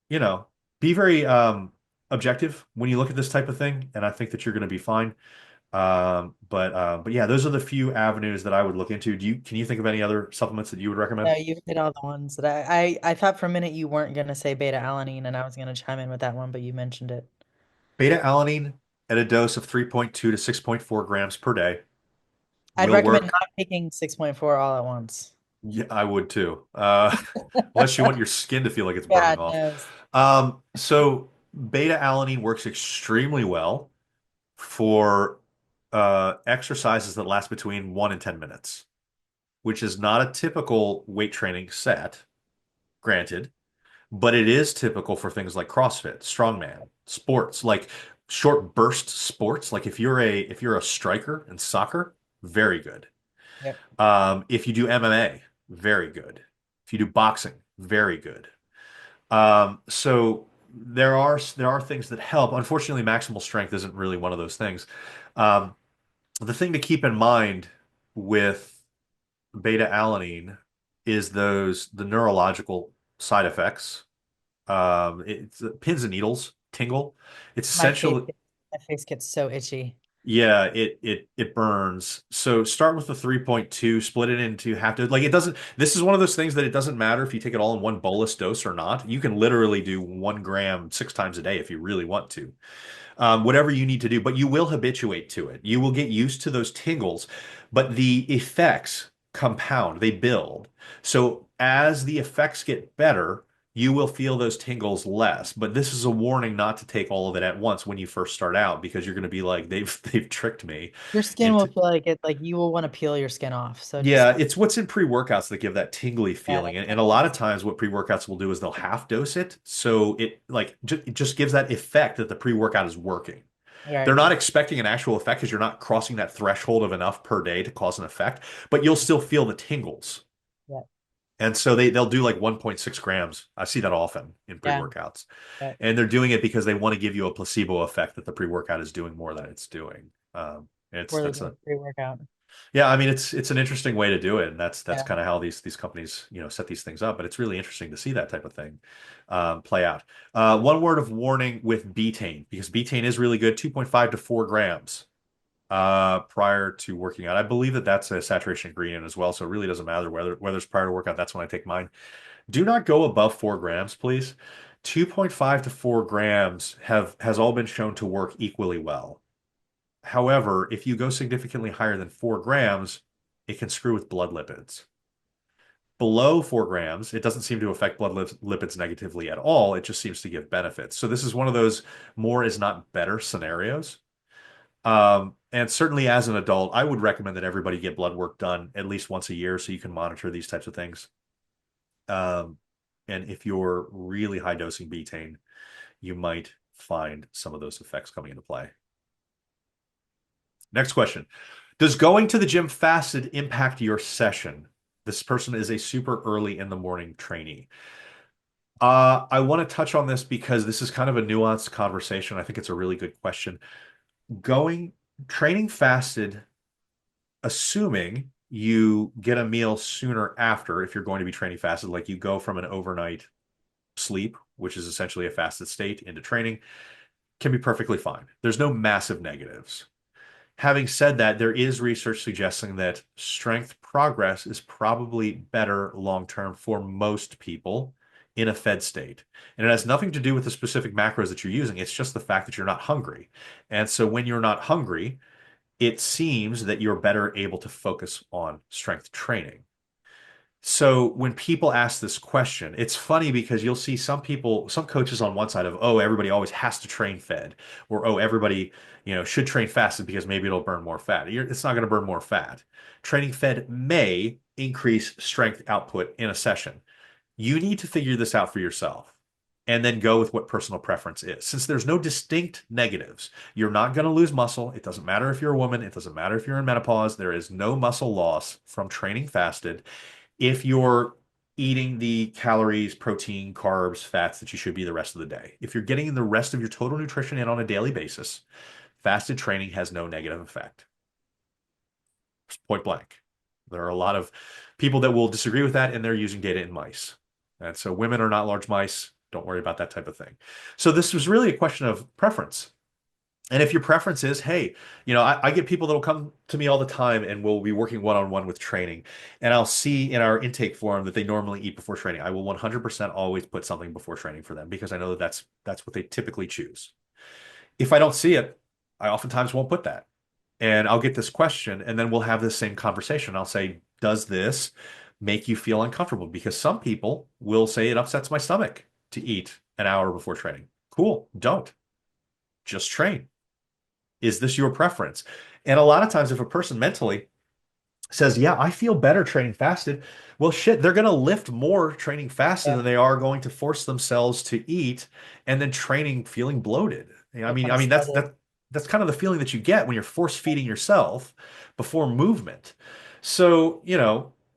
A: you know, be very objective when you look at this type of thing, and I think that you're going to be fine. But yeah, those are the few avenues that I would look into. Can you think of any other supplements that you would recommend?
B: No, you hit all the ones that I thought for a minute you weren't gonna say beta alanine and I was gonna chime in with that one, but you mentioned it.
A: Beta-alanine at a dose of 3.2 to 6.4 grams per day
B: I'd
A: will
B: recommend
A: work.
B: not taking 6.4 all at once.
A: Yeah, I would too. Unless you want your skin to feel like it's
B: Yeah,
A: burning off.
B: no.
A: So beta-alanine works extremely well for exercises that last between 1 and 10 minutes, which is not a typical weight training set, granted, but it is typical for things like CrossFit, strongman, sports, like short burst sports. Like if you're a striker in soccer, very good.
B: Yep.
A: If you do MMA, very good. If you do boxing, very good. So there are things that help. Unfortunately, maximal strength isn't really one of those things. Um, the thing to keep in mind with beta alanine is the neurological side effects. It's pins and needles, tingle. It's
B: My face,
A: essentially
B: my face gets so itchy.
A: yeah, it burns. So start with the 3.2, split it into half dose. Like it doesn't, this is one of those things that it doesn't matter if you take it all in one bolus dose or not. You can literally do 1 gram 6 times a day if you really want to. Whatever you need to do, but you will habituate to it. You will get used to those tingles, but the effects compound, they build. So as the effects get better, you will feel those tingles less. But this is a warning not to take all of it at once when you first start out because you're going to be like, they've tricked me
B: Your skin will
A: into.
B: feel like it, like you will want to peel your skin off. So just
A: Yeah, it's what's in pre-workouts that give that tingly
B: yeah,
A: feeling.
B: that's
A: And
B: what
A: a
B: it
A: lot of
B: is.
A: times what pre-workouts will do is they'll half dose it. So it just gives that effect that the pre-workout is working. They're
B: Right.
A: not expecting an actual effect because you're not crossing that threshold of enough per day to cause an effect, but you'll still feel the tingles.
B: Yeah.
A: And so they'll do like 1.6 grams. I see that often in
B: Yeah.
A: pre-workouts.
B: Yeah.
A: And they're doing it because they want to give you a placebo effect that the pre-workout is doing more than it's doing. It's
B: Before they
A: that's
B: do a
A: a
B: pre-workout.
A: yeah, I mean it's an interesting way to do it, and that's
B: Yeah.
A: kind of how these companies set these things up. But it's really interesting to see that type of thing play out. One word of warning with betaine because betaine is really good, 2.5 to 4 grams prior to working out. I believe that that's a saturation ingredient as well, so it really doesn't matter whether it's prior to workout. That's when I take mine. Do not go above 4 grams, please. 2.5 to 4 grams has all been shown to work equally well. However, if you go significantly higher than 4 grams, it can screw with blood lipids. Below 4 grams, it doesn't seem to affect blood lipids negatively at all. It just seems to give benefits. So this is one of those more is not better scenarios. And certainly as an adult, I would recommend that everybody get blood work done at least once a year so you can monitor these types of things. Um, and if you're really high dosing betaine, you might find some of those effects coming into play. Next question. Does going to the gym fasted impact your session? This person is a super early in the morning trainee. I want to touch on this because this is kind of a nuanced conversation. I think it's a really good question. Going training fasted, assuming you get a meal sooner after, if you're going to be training fasted, like you go from an overnight sleep, which is essentially a fasted state, into training, can be perfectly fine. There's no massive negatives. Having said that, there is research suggesting that strength progress is probably better long term for most people in a fed state. And it has nothing to do with the specific macros that you're using. It's just the fact that you're not hungry. And so when you're not hungry, it seems that you're better able to focus on strength training. So when people ask this question, it's funny because you'll see some people, some coaches on one side of, oh, everybody always has to train fed, or oh, everybody, should train fasted because maybe it'll burn more fat. It's not going to burn more fat. Training fed may increase strength output in a session. You need to figure this out for yourself and then go with what personal preference is. Since there's no distinct negatives, you're not going to lose muscle. It doesn't matter if you're a woman. It doesn't matter if you're in menopause. There is no muscle loss from training fasted if you're eating the calories, protein, carbs, fats that you should be the rest of the day. If you're getting the rest of your total nutrition in on a daily basis, fasted training has no negative effect. Point blank. There are a lot of people that will disagree with that, and they're using data in mice. And so women are not large mice. Don't worry about that type of thing. So this was really a question of preference. And if your preference is, hey, I get people that'll come to me all the time and we'll be working one-on-one with training. And I'll see in our intake form that they normally eat before training. I will 100% always put something before training for them because I know that that's what they typically choose. If I don't see it, I oftentimes won't put that. And I'll get this question and then we'll have this same conversation. I'll say, does this make you feel uncomfortable? Because some people will say it upsets my stomach to eat an hour before training. Cool, don't. Just train. Is this your preference? And a lot of times, if a person mentally says, yeah, I feel better training fasted. Well, shit, they're going to lift more training fasted
B: Yeah,
A: than they are going to force themselves to eat and then training feeling bloated.
B: they kind
A: I
B: of
A: mean
B: started.
A: that's kind of the feeling that you get when you're force feeding yourself before movement. So,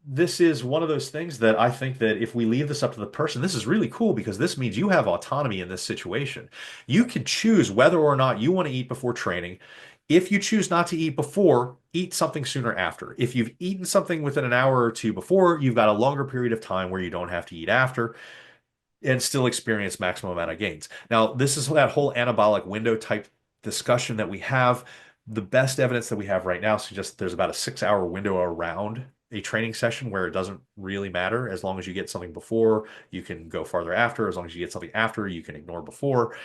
A: this is one of those things that I think that if we leave this up to the person, this is really cool because this means you have autonomy in this situation. You can choose whether or not you want to eat before training. If you choose not to eat before, eat something sooner after. If you've eaten something within an hour or two before, you've got a longer period of time where you don't have to eat after and still experience maximum amount of gains. Now, this is that whole anabolic window type discussion that we have. The best evidence that we have right now suggests there's about a 6 hour window around a training session where it doesn't really matter. As long as you get something before, you can go farther after. As long as you get something after, you can ignore before.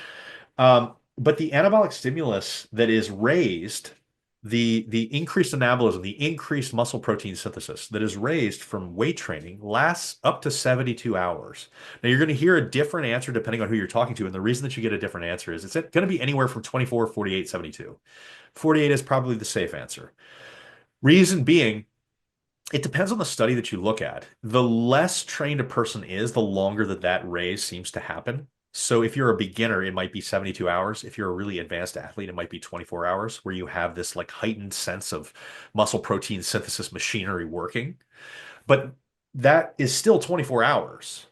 A: But the anabolic stimulus that is raised, the increased anabolism, the increased muscle protein synthesis that is raised from weight training lasts up to 72 hours. Now you're going to hear a different answer depending on who you're talking to. And the reason that you get a different answer is it's going to be anywhere from 24, 48, 72. 48 is probably the safe answer. Reason being, it depends on the study that you look at. The less trained a person is, the longer that raise seems to happen. So if you're a beginner, it might be 72 hours. If you're a really advanced athlete, it might be 24 hours where you have this like heightened sense of muscle protein synthesis machinery working. But that is still 24 hours,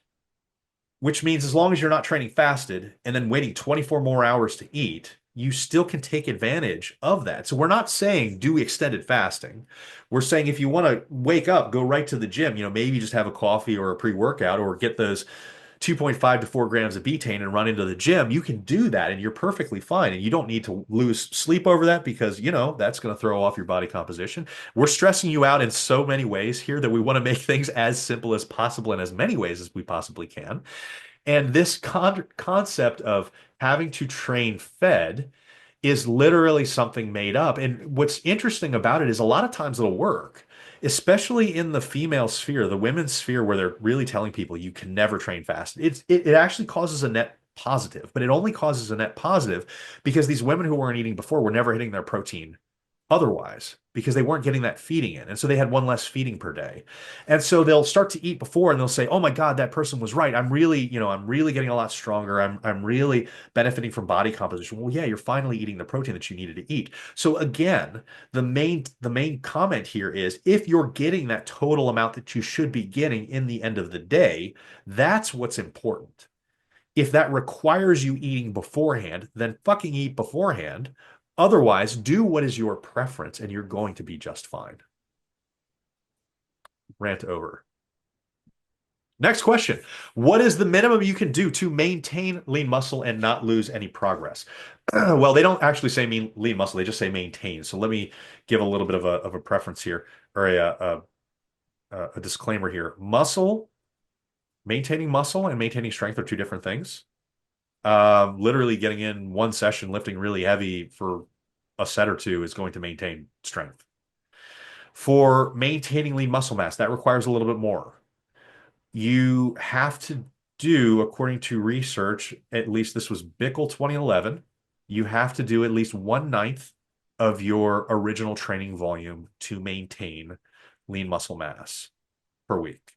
A: which means as long as you're not training fasted and then waiting 24 more hours to eat, you still can take advantage of that. So we're not saying do extended fasting. We're saying if you want to wake up, go right to the gym, maybe just have a coffee or a pre-workout or get those 2.5 to 4 grams of betaine and run into the gym, you can do that and you're perfectly fine. And you don't need to lose sleep over that because, that's going to throw off your body composition. We're stressing you out in so many ways here that we want to make things as simple as possible in as many ways as we possibly can. And this concept of having to train fed is literally something made up. And what's interesting about it is a lot of times it'll work, especially in the female sphere, the women's sphere, where they're really telling people you can never train fast. It actually causes a net positive, but it only causes a net positive because these women who weren't eating before were never hitting their protein otherwise because they weren't getting that feeding in. And so they had one less feeding per day. And so they'll start to eat before and they'll say, "Oh my God, that person was right. I'm really getting a lot stronger. I'm really benefiting from body composition." Well, yeah, you're finally eating the protein that you needed to eat. So again, the main comment here is if you're getting that total amount that you should be getting in the end of the day, that's what's important. If that requires you eating beforehand, then fucking eat beforehand. Otherwise, do what is your preference and you're going to be just fine. Rant over. Next question. What is the minimum you can do to maintain lean muscle and not lose any progress? Well, they don't actually say mean lean muscle, they just say maintain. So let me give a little bit of a preference here or a disclaimer here. Maintaining muscle and maintaining strength are two different things. Literally getting in one session, lifting really heavy for a set or two is going to maintain strength. For maintaining lean muscle mass, that requires a little bit more. You have to do, according to research, at least this was Bickel 2011, you have to do at least 1/9 of your original training volume to maintain lean muscle mass per week.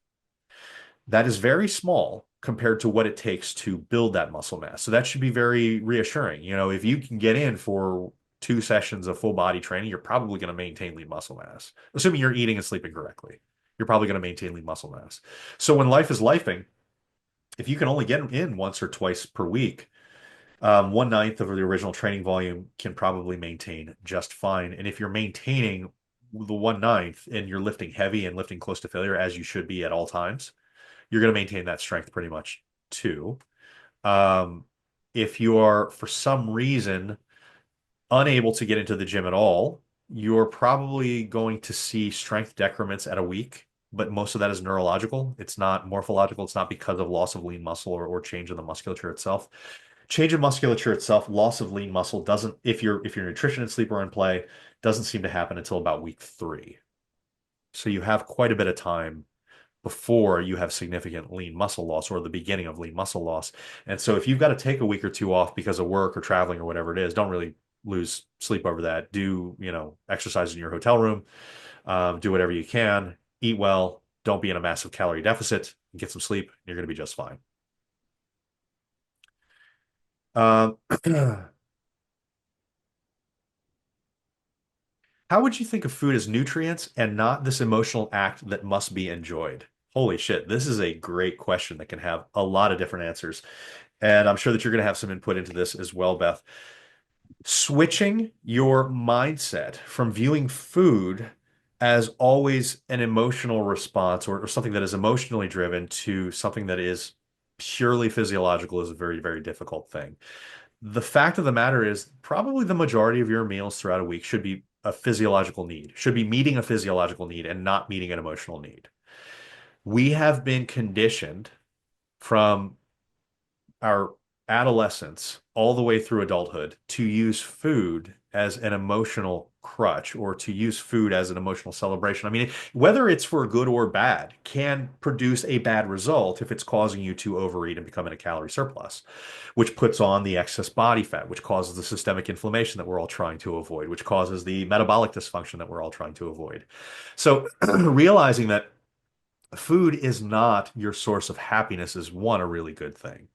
A: That is very small compared to what it takes to build that muscle mass. So that should be very reassuring. If you can get in for 2 sessions of full body training, you're probably going to maintain lean muscle mass, assuming you're eating and sleeping correctly. You're probably going to maintain lean muscle mass. So when life is lifing, if you can only get in once or twice per week, 1/9 of the original training volume can probably maintain just fine. And if you're maintaining the 1/9 and you're lifting heavy and lifting close to failure, as you should be at all times, you're going to maintain that strength pretty much too. Um, if you are, for some reason, unable to get into the gym at all, you're probably going to see strength decrements at a week, but most of that is neurological. It's not morphological. It's not because of loss of lean muscle or change in the musculature itself. Change in musculature itself, loss of lean muscle doesn't, if your nutrition and sleep are in play, doesn't seem to happen until about week 3. So you have quite a bit of time before you have significant lean muscle loss or the beginning of lean muscle loss. And so if you've got to take a week or two off because of work or traveling or whatever it is, don't really lose sleep over that. Do, exercise in your hotel room. Do whatever you can, eat well, don't be in a massive calorie deficit, get some sleep, you're going to be just fine. Um, how would you think of food as nutrients and not this emotional act that must be enjoyed? Holy shit, this is a great question that can have a lot of different answers. And I'm sure that you're going to have some input into this as well, Beth. Switching your mindset from viewing food as always an emotional response or something that is emotionally driven to something that is purely physiological is a very, very difficult thing. The fact of the matter is, probably the majority of your meals throughout a week should be a physiological need, should be meeting a physiological need and not meeting an emotional need. We have been conditioned from our adolescence all the way through adulthood to use food as an emotional crutch or to use food as an emotional celebration. I mean, whether it's for good or bad, can produce a bad result if it's causing you to overeat and become in a calorie surplus, which puts on the excess body fat, which causes the systemic inflammation that we're all trying to avoid, which causes the metabolic dysfunction that we're all trying to avoid. So realizing that food is not your source of happiness is one, a really good thing.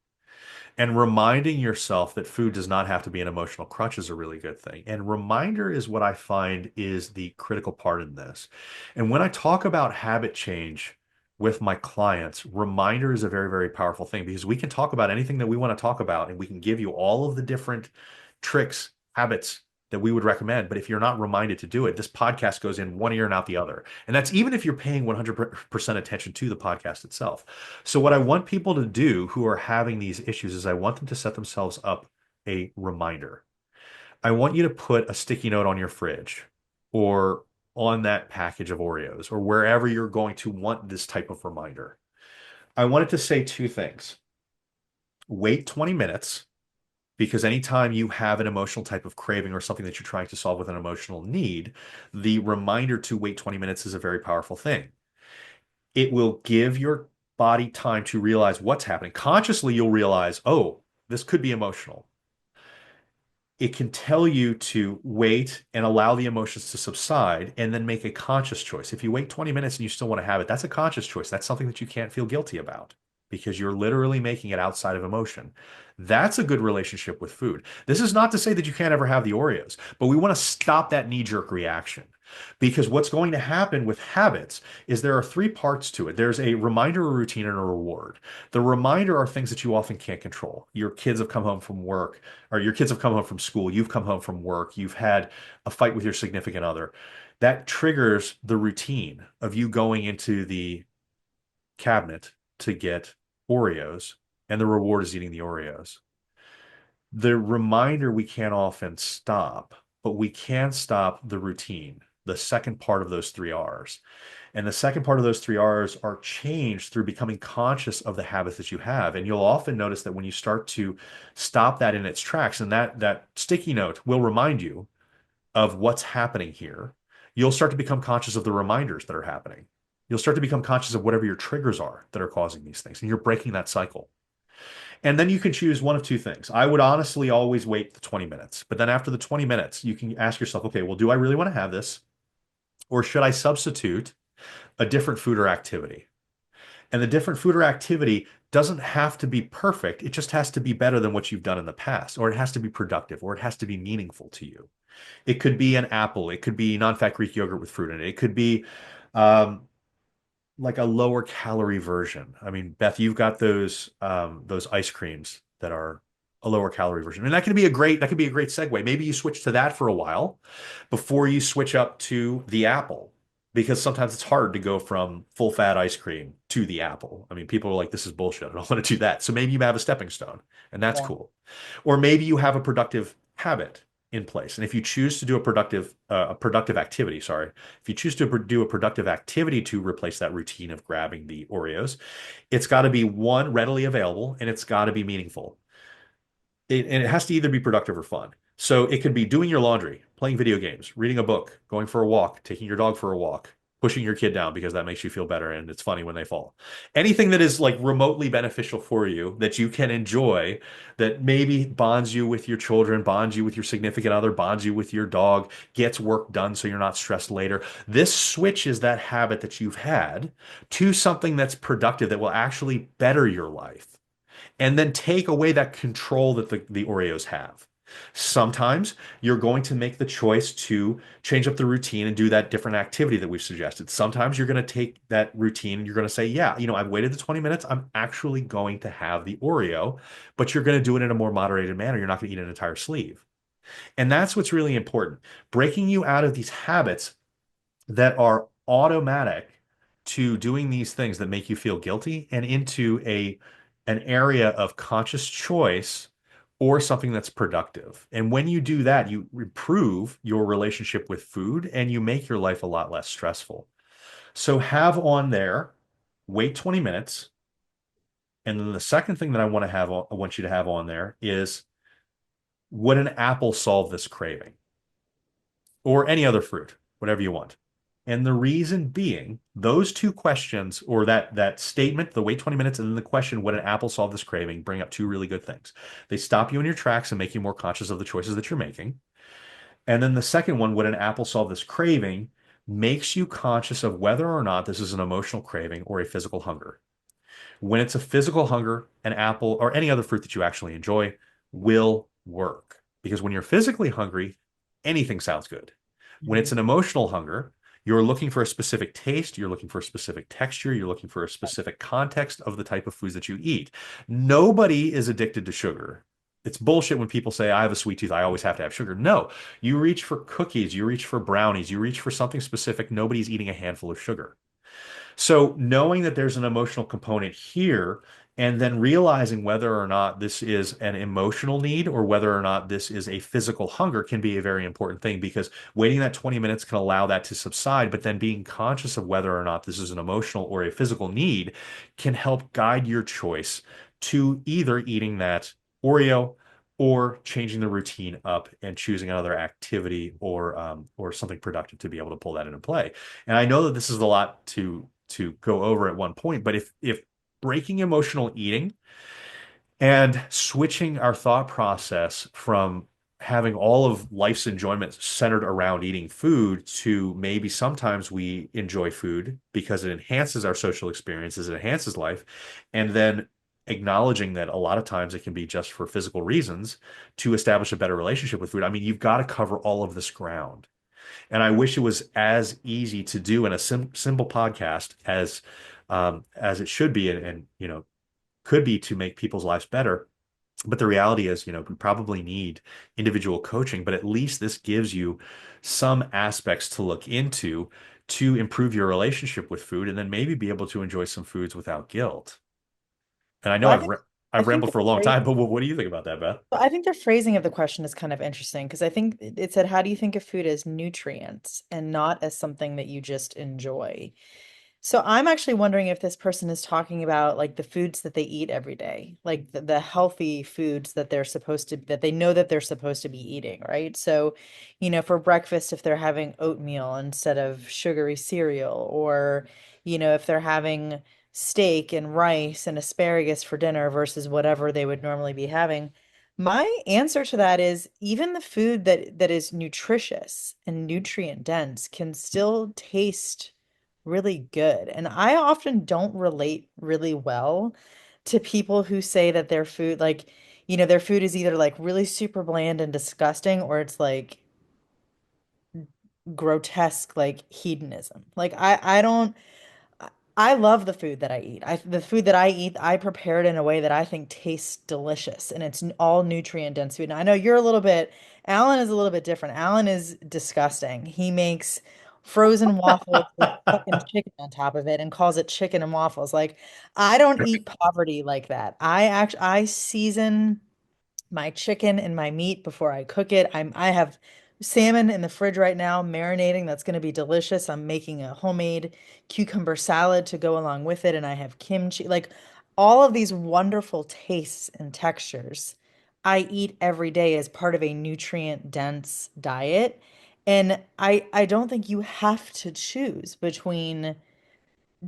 A: And reminding yourself that food does not have to be an emotional crutch is a really good thing. And reminder is what I find is the critical part in this. And when I talk about habit change with my clients, reminder is a very, very powerful thing because we can talk about anything that we want to talk about and we can give you all of the different tricks, habits that we would recommend. But if you're not reminded to do it, this podcast goes in one ear and out the other. And that's even if you're paying 100% attention to the podcast itself. So what I want people to do who are having these issues is I want them to set themselves up a reminder. I want you to put a sticky note on your fridge or on that package of Oreos or wherever you're going to want this type of reminder. I want it to say two things. Wait 20 minutes because anytime you have an emotional type of craving or something that you're trying to solve with an emotional need, the reminder to wait 20 minutes is a very powerful thing. It will give your body time to realize what's happening. Consciously, you'll realize, oh, this could be emotional. It can tell you to wait and allow the emotions to subside and then make a conscious choice. If you wait 20 minutes and you still want to have it, that's a conscious choice. That's something that you can't feel guilty about because you're literally making it outside of emotion. That's a good relationship with food. This is not to say that you can't ever have the Oreos, but we want to stop that knee-jerk reaction. Because what's going to happen with habits is there are three parts to it. There's a reminder, a routine, and a reward. The reminder are things that you often can't control. Your kids have come home from work, or your kids have come home from school. You've come home from work. You've had a fight with your significant other. That triggers the routine of you going into the cabinet to get Oreos, and the reward is eating the Oreos. The reminder we can't often stop, but we can stop the routine, the second part of those three R's. And the second part of those three R's are changed through becoming conscious of the habits that you have. And you'll often notice that when you start to stop that in its tracks, and that sticky note will remind you of what's happening here, you'll start to become conscious of the reminders that are happening. You'll start to become conscious of whatever your triggers are that are causing these things, and you're breaking that cycle. And then you can choose one of two things. I would honestly always wait the 20 minutes. But then after the 20 minutes, you can ask yourself, okay, well, do I really want to have this? Or should I substitute a different food or activity? And the different food or activity doesn't have to be perfect. It just has to be better than what you've done in the past, or it has to be productive, or it has to be meaningful to you. It could be an apple. It could be non-fat Greek yogurt with fruit in it. It could be um, like a lower calorie version. I mean, Beth, you've got those ice creams that are a lower calorie version. And that could be a great segue. Maybe you switch to that for a while before you switch up to the apple. Because sometimes it's hard to go from full fat ice cream to the apple. I mean, people are like, this is bullshit. I don't want to do that. So maybe you have a stepping stone, and that's
B: Yeah.
A: cool. Or maybe you have a productive habit in place. And if you choose to do a productive activity, sorry, if you choose to do a productive activity to replace that routine of grabbing the Oreos, it's got to be one, readily available, and it's got to be meaningful. And it has to either be productive or fun. So it could be doing your laundry, playing video games, reading a book, going for a walk, taking your dog for a walk, pushing your kid down because that makes you feel better and it's funny when they fall. Anything that is like remotely beneficial for you that you can enjoy, that maybe bonds you with your children, bonds you with your significant other, bonds you with your dog, gets work done so you're not stressed later. This switches that habit that you've had to something that's productive that will actually better your life and then take away that control that the Oreos have. Sometimes you're going to make the choice to change up the routine and do that different activity that we've suggested. Sometimes you're going to take that routine and you're going to say, yeah, I've waited the 20 minutes. I'm actually going to have the Oreo, but you're going to do it in a more moderated manner. You're not going to eat an entire sleeve. And that's what's really important. Breaking you out of these habits that are automatic to doing these things that make you feel guilty and into an area of conscious choice or something that's productive. And when you do that, you improve your relationship with food and you make your life a lot less stressful. So have on there, wait 20 minutes. And then the second thing that I want you to have on there is, would an apple solve this craving? Or any other fruit, whatever you want. And the reason being, those two questions, or that statement, the wait 20 minutes, and then the question, would an apple solve this craving, bring up two really good things. They stop you in your tracks and make you more conscious of the choices that you're making. And then the second one, would an apple solve this craving, makes you conscious of whether or not this is an emotional craving or a physical hunger. When it's a physical hunger, an apple or any other fruit that you actually enjoy will work. Because when you're physically hungry, anything sounds good. When
B: Mhm.
A: it's an emotional hunger, you're looking for a specific taste, you're looking for a specific texture, you're looking for a specific context of the type of foods that you eat. Nobody is addicted to sugar. It's bullshit when people say, I have a sweet tooth, I always have to have sugar. No, you reach for cookies, you reach for brownies, you reach for something specific. Nobody's eating a handful of sugar. So knowing that there's an emotional component here and then realizing whether or not this is an emotional need or whether or not this is a physical hunger can be a very important thing because waiting that 20 minutes can allow that to subside, but then being conscious of whether or not this is an emotional or a physical need can help guide your choice to either eating that Oreo or changing the routine up and choosing another activity or something productive to be able to pull that into play. And I know that this is a lot to go over at one point, but if breaking emotional eating and switching our thought process from having all of life's enjoyment centered around eating food to maybe sometimes we enjoy food because it enhances our social experiences, it enhances life, and then acknowledging that a lot of times it can be just for physical reasons to establish a better relationship with food. I mean, you've got to cover all of this ground. And I wish it was as easy to do in a simple podcast as it should be, and could be to make people's lives better. But the reality is, we probably need individual coaching, but at least this gives you some aspects to look into to improve your relationship with food, and then maybe be able to enjoy some foods without guilt. And I know
B: Well, I
A: I've
B: think
A: rambled
B: the
A: for a long
B: phrase,
A: time, but what do you think about that, Beth?
B: I think the phrasing of the question is kind of interesting because I think it said, how do you think of food as nutrients and not as something that you just enjoy? So I'm actually wondering if this person is talking about like the foods that they eat every day, like the healthy foods that that they know that they're supposed to be eating, right? So, for breakfast, if they're having oatmeal instead of sugary cereal, or, if they're having steak and rice and asparagus for dinner versus whatever they would normally be having. My answer to that is even the food that is nutritious and nutrient dense can still taste really good. And I often don't relate really well to people who say that their food, like, their food is either like really super bland and disgusting or it's like grotesque, like hedonism. Like, I don't. I love the food that I eat. The food that I eat, I prepare it in a way that I think tastes delicious, and it's all nutrient dense food. Now, I know Alan is a little bit different. Alan is disgusting. He makes frozen waffles with fucking chicken on top of it and calls it chicken and waffles. Like, I don't eat poverty like that. I season my chicken and my meat before I cook it. I have salmon in the fridge right now, marinating. That's going to be delicious. I'm making a homemade cucumber salad to go along with it, and I have kimchi. Like all of these wonderful tastes and textures I eat every day as part of a nutrient dense diet. And I don't think you have to choose between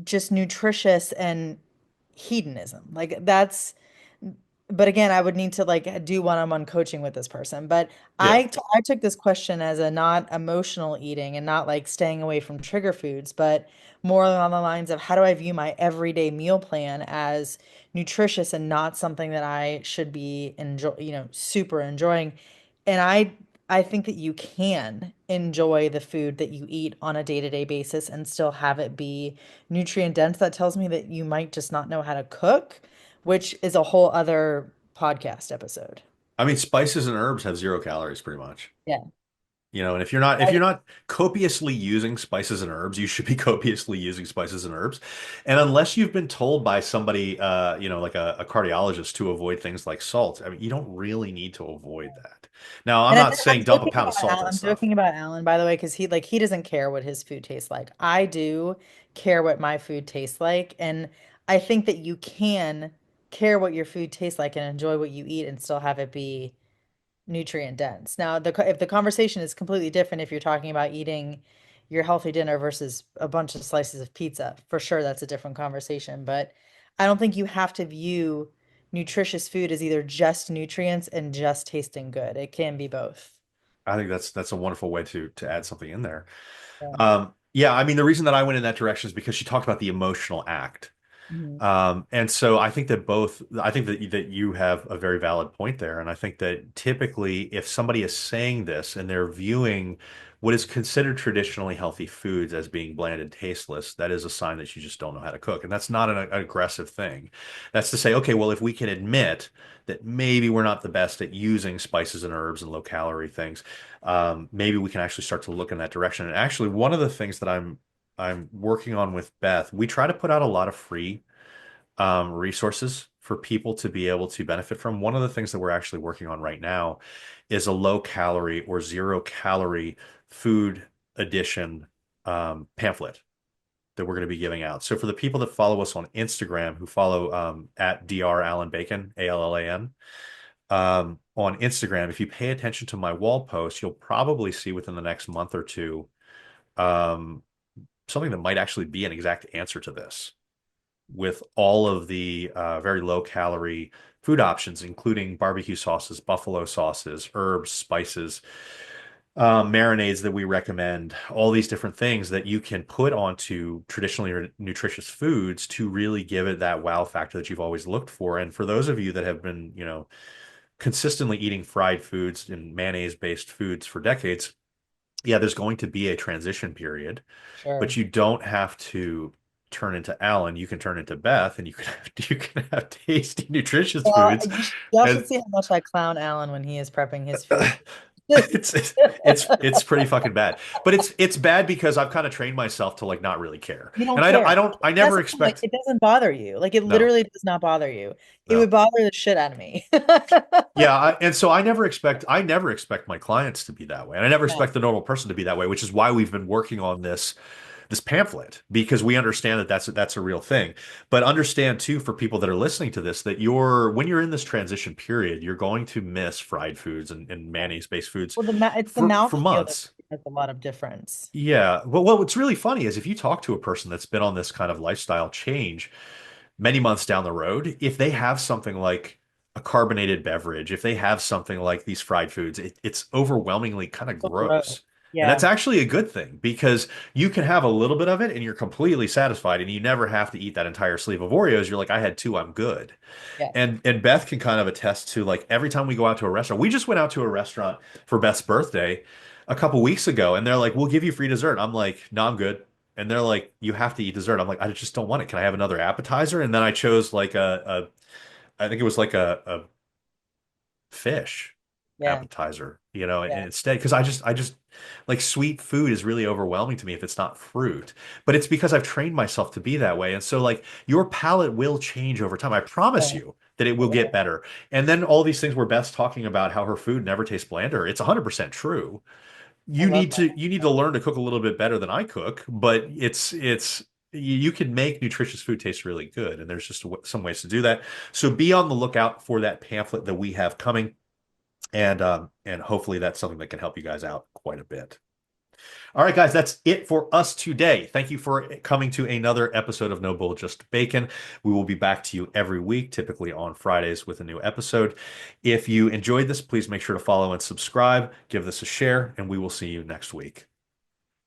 B: just nutritious and hedonism. Like that's, but again, I would need to like do one-on-one coaching with this person. But
A: Yeah.
B: I took this question as a not emotional eating and not like staying away from trigger foods, but more along the lines of how do I view my everyday meal plan as nutritious and not something that I should be super enjoying. And I think that you can enjoy the food that you eat on a day-to-day basis and still have it be nutrient dense. That tells me that you might just not know how to cook, which is a whole other podcast episode.
A: I mean, spices and herbs have 0 calories pretty much.
B: Yeah.
A: And if you're not copiously using spices and herbs, you should be copiously using spices and herbs. And unless you've been told by somebody, like a cardiologist to avoid things like salt, I mean, you don't really need to avoid that. Now, I'm
B: And
A: not saying dump a pound of salt on
B: I'm
A: stuff.
B: joking about Alan, by the way, because he doesn't care what his food tastes like. I do care what my food tastes like, and I think that you can care what your food tastes like and enjoy what you eat and still have it be nutrient dense. Now, if the conversation is completely different, if you're talking about eating your healthy dinner versus a bunch of slices of pizza, for sure that's a different conversation. But I don't think you have to view nutritious food as either just nutrients and just tasting good. It can be both.
A: I think that's a wonderful way to add something in there.
B: Yeah.
A: Yeah, I mean, the reason that I went in that direction is because she talked about the emotional act.
B: Mhm.
A: And so I think that you have a very valid point there. And I think that typically if somebody is saying this and they're viewing what is considered traditionally healthy foods as being bland and tasteless, that is a sign that you just don't know how to cook. And that's not an aggressive thing. That's to say, okay, well, if we can admit that maybe we're not the best at using spices and herbs and low calorie things, maybe we can actually start to look in that direction. And actually, one of the things that I'm working on with Beth, we try to put out a lot of free resources for people to be able to benefit from. One of the things that we're actually working on right now is a low calorie or 0 calorie food addition pamphlet that we're going to be giving out. So for the people that follow us on Instagram, who follow at Dr. Allan Bacon, Allan, on Instagram, if you pay attention to my wall post, you'll probably see within the next month or two um, something that might actually be an exact answer to this with all of the very low calorie food options, including barbecue sauces, buffalo sauces, herbs, spices, marinades that we recommend, all these different things that you can put onto traditionally nutritious foods to really give it that wow factor that you've always looked for. And for those of you that have been, consistently eating fried foods and mayonnaise based foods for decades, yeah, there's going to be a transition period, but
B: Sure.
A: you don't have to turn into Alan. You can turn into Beth, and you can have tasty, nutritious
B: Well,
A: foods.
B: y'all should
A: And
B: see how much I clown Alan when he is prepping his food.
A: it's pretty fucking bad. But it's bad because I've kind of trained myself to like not really care.
B: You don't
A: And
B: care.
A: I
B: That's
A: never
B: the thing, like
A: expect
B: it doesn't bother you. Like it
A: no,
B: literally does not bother you. It
A: no.
B: would bother the shit out of me.
A: Yeah, and so I never expect my clients to be that way, and I never
B: No.
A: expect the normal person to be that way, which is why we've been working on this pamphlet because we understand that that's a real thing. But understand too, for people that are listening to this, that when you're in this transition period, you're going to miss fried foods and mayonnaise based foods
B: Well, it's the
A: for
B: mouthfeel that
A: months.
B: has a lot of difference.
A: Yeah. Well, what's really funny is if you talk to a person that's been on this kind of lifestyle change many months down the road, if they have something like a carbonated beverage, if they have something like these fried foods, it's overwhelmingly kind of
B: So gross.
A: gross. And that's
B: Yeah.
A: actually a good thing because you can have a little bit of it and you're completely satisfied and you never have to eat that entire sleeve of Oreos. You're like, I had two, I'm good.
B: Yeah.
A: And Beth can kind of attest to like every time we go out to a restaurant. We just went out to a restaurant for Beth's birthday a couple weeks ago, and they're like, "We'll give you free dessert." I'm like, "No, I'm good." And they're like, "You have to eat dessert." I'm like, "I just don't want it. Can I have another appetizer?" And then I chose like I think it was like a fish
B: Yeah.
A: appetizer, and
B: Yeah.
A: instead, because I just like sweet food is really overwhelming to me if it's not fruit. But it's because I've trained myself to be that way. And so like your palate will change over time. I promise
B: Yeah.
A: you that it will get better. And then all these things where Beth's talking about how her food never tastes blander, it's 100% true.
B: I love that.
A: You need to learn to cook a little bit better than I cook, but you can make nutritious food taste really good, and there's just some ways to do that. So be on the lookout for that pamphlet that we have coming, and hopefully that's something that can help you guys out quite a bit. All right, guys, that's it for us today. Thank you for coming to another episode of No Bull, Just Bacon. We will be back to you every week, typically on Fridays with a new episode. If you enjoyed this, please make sure to follow and subscribe, give this a share, and we will see you next week.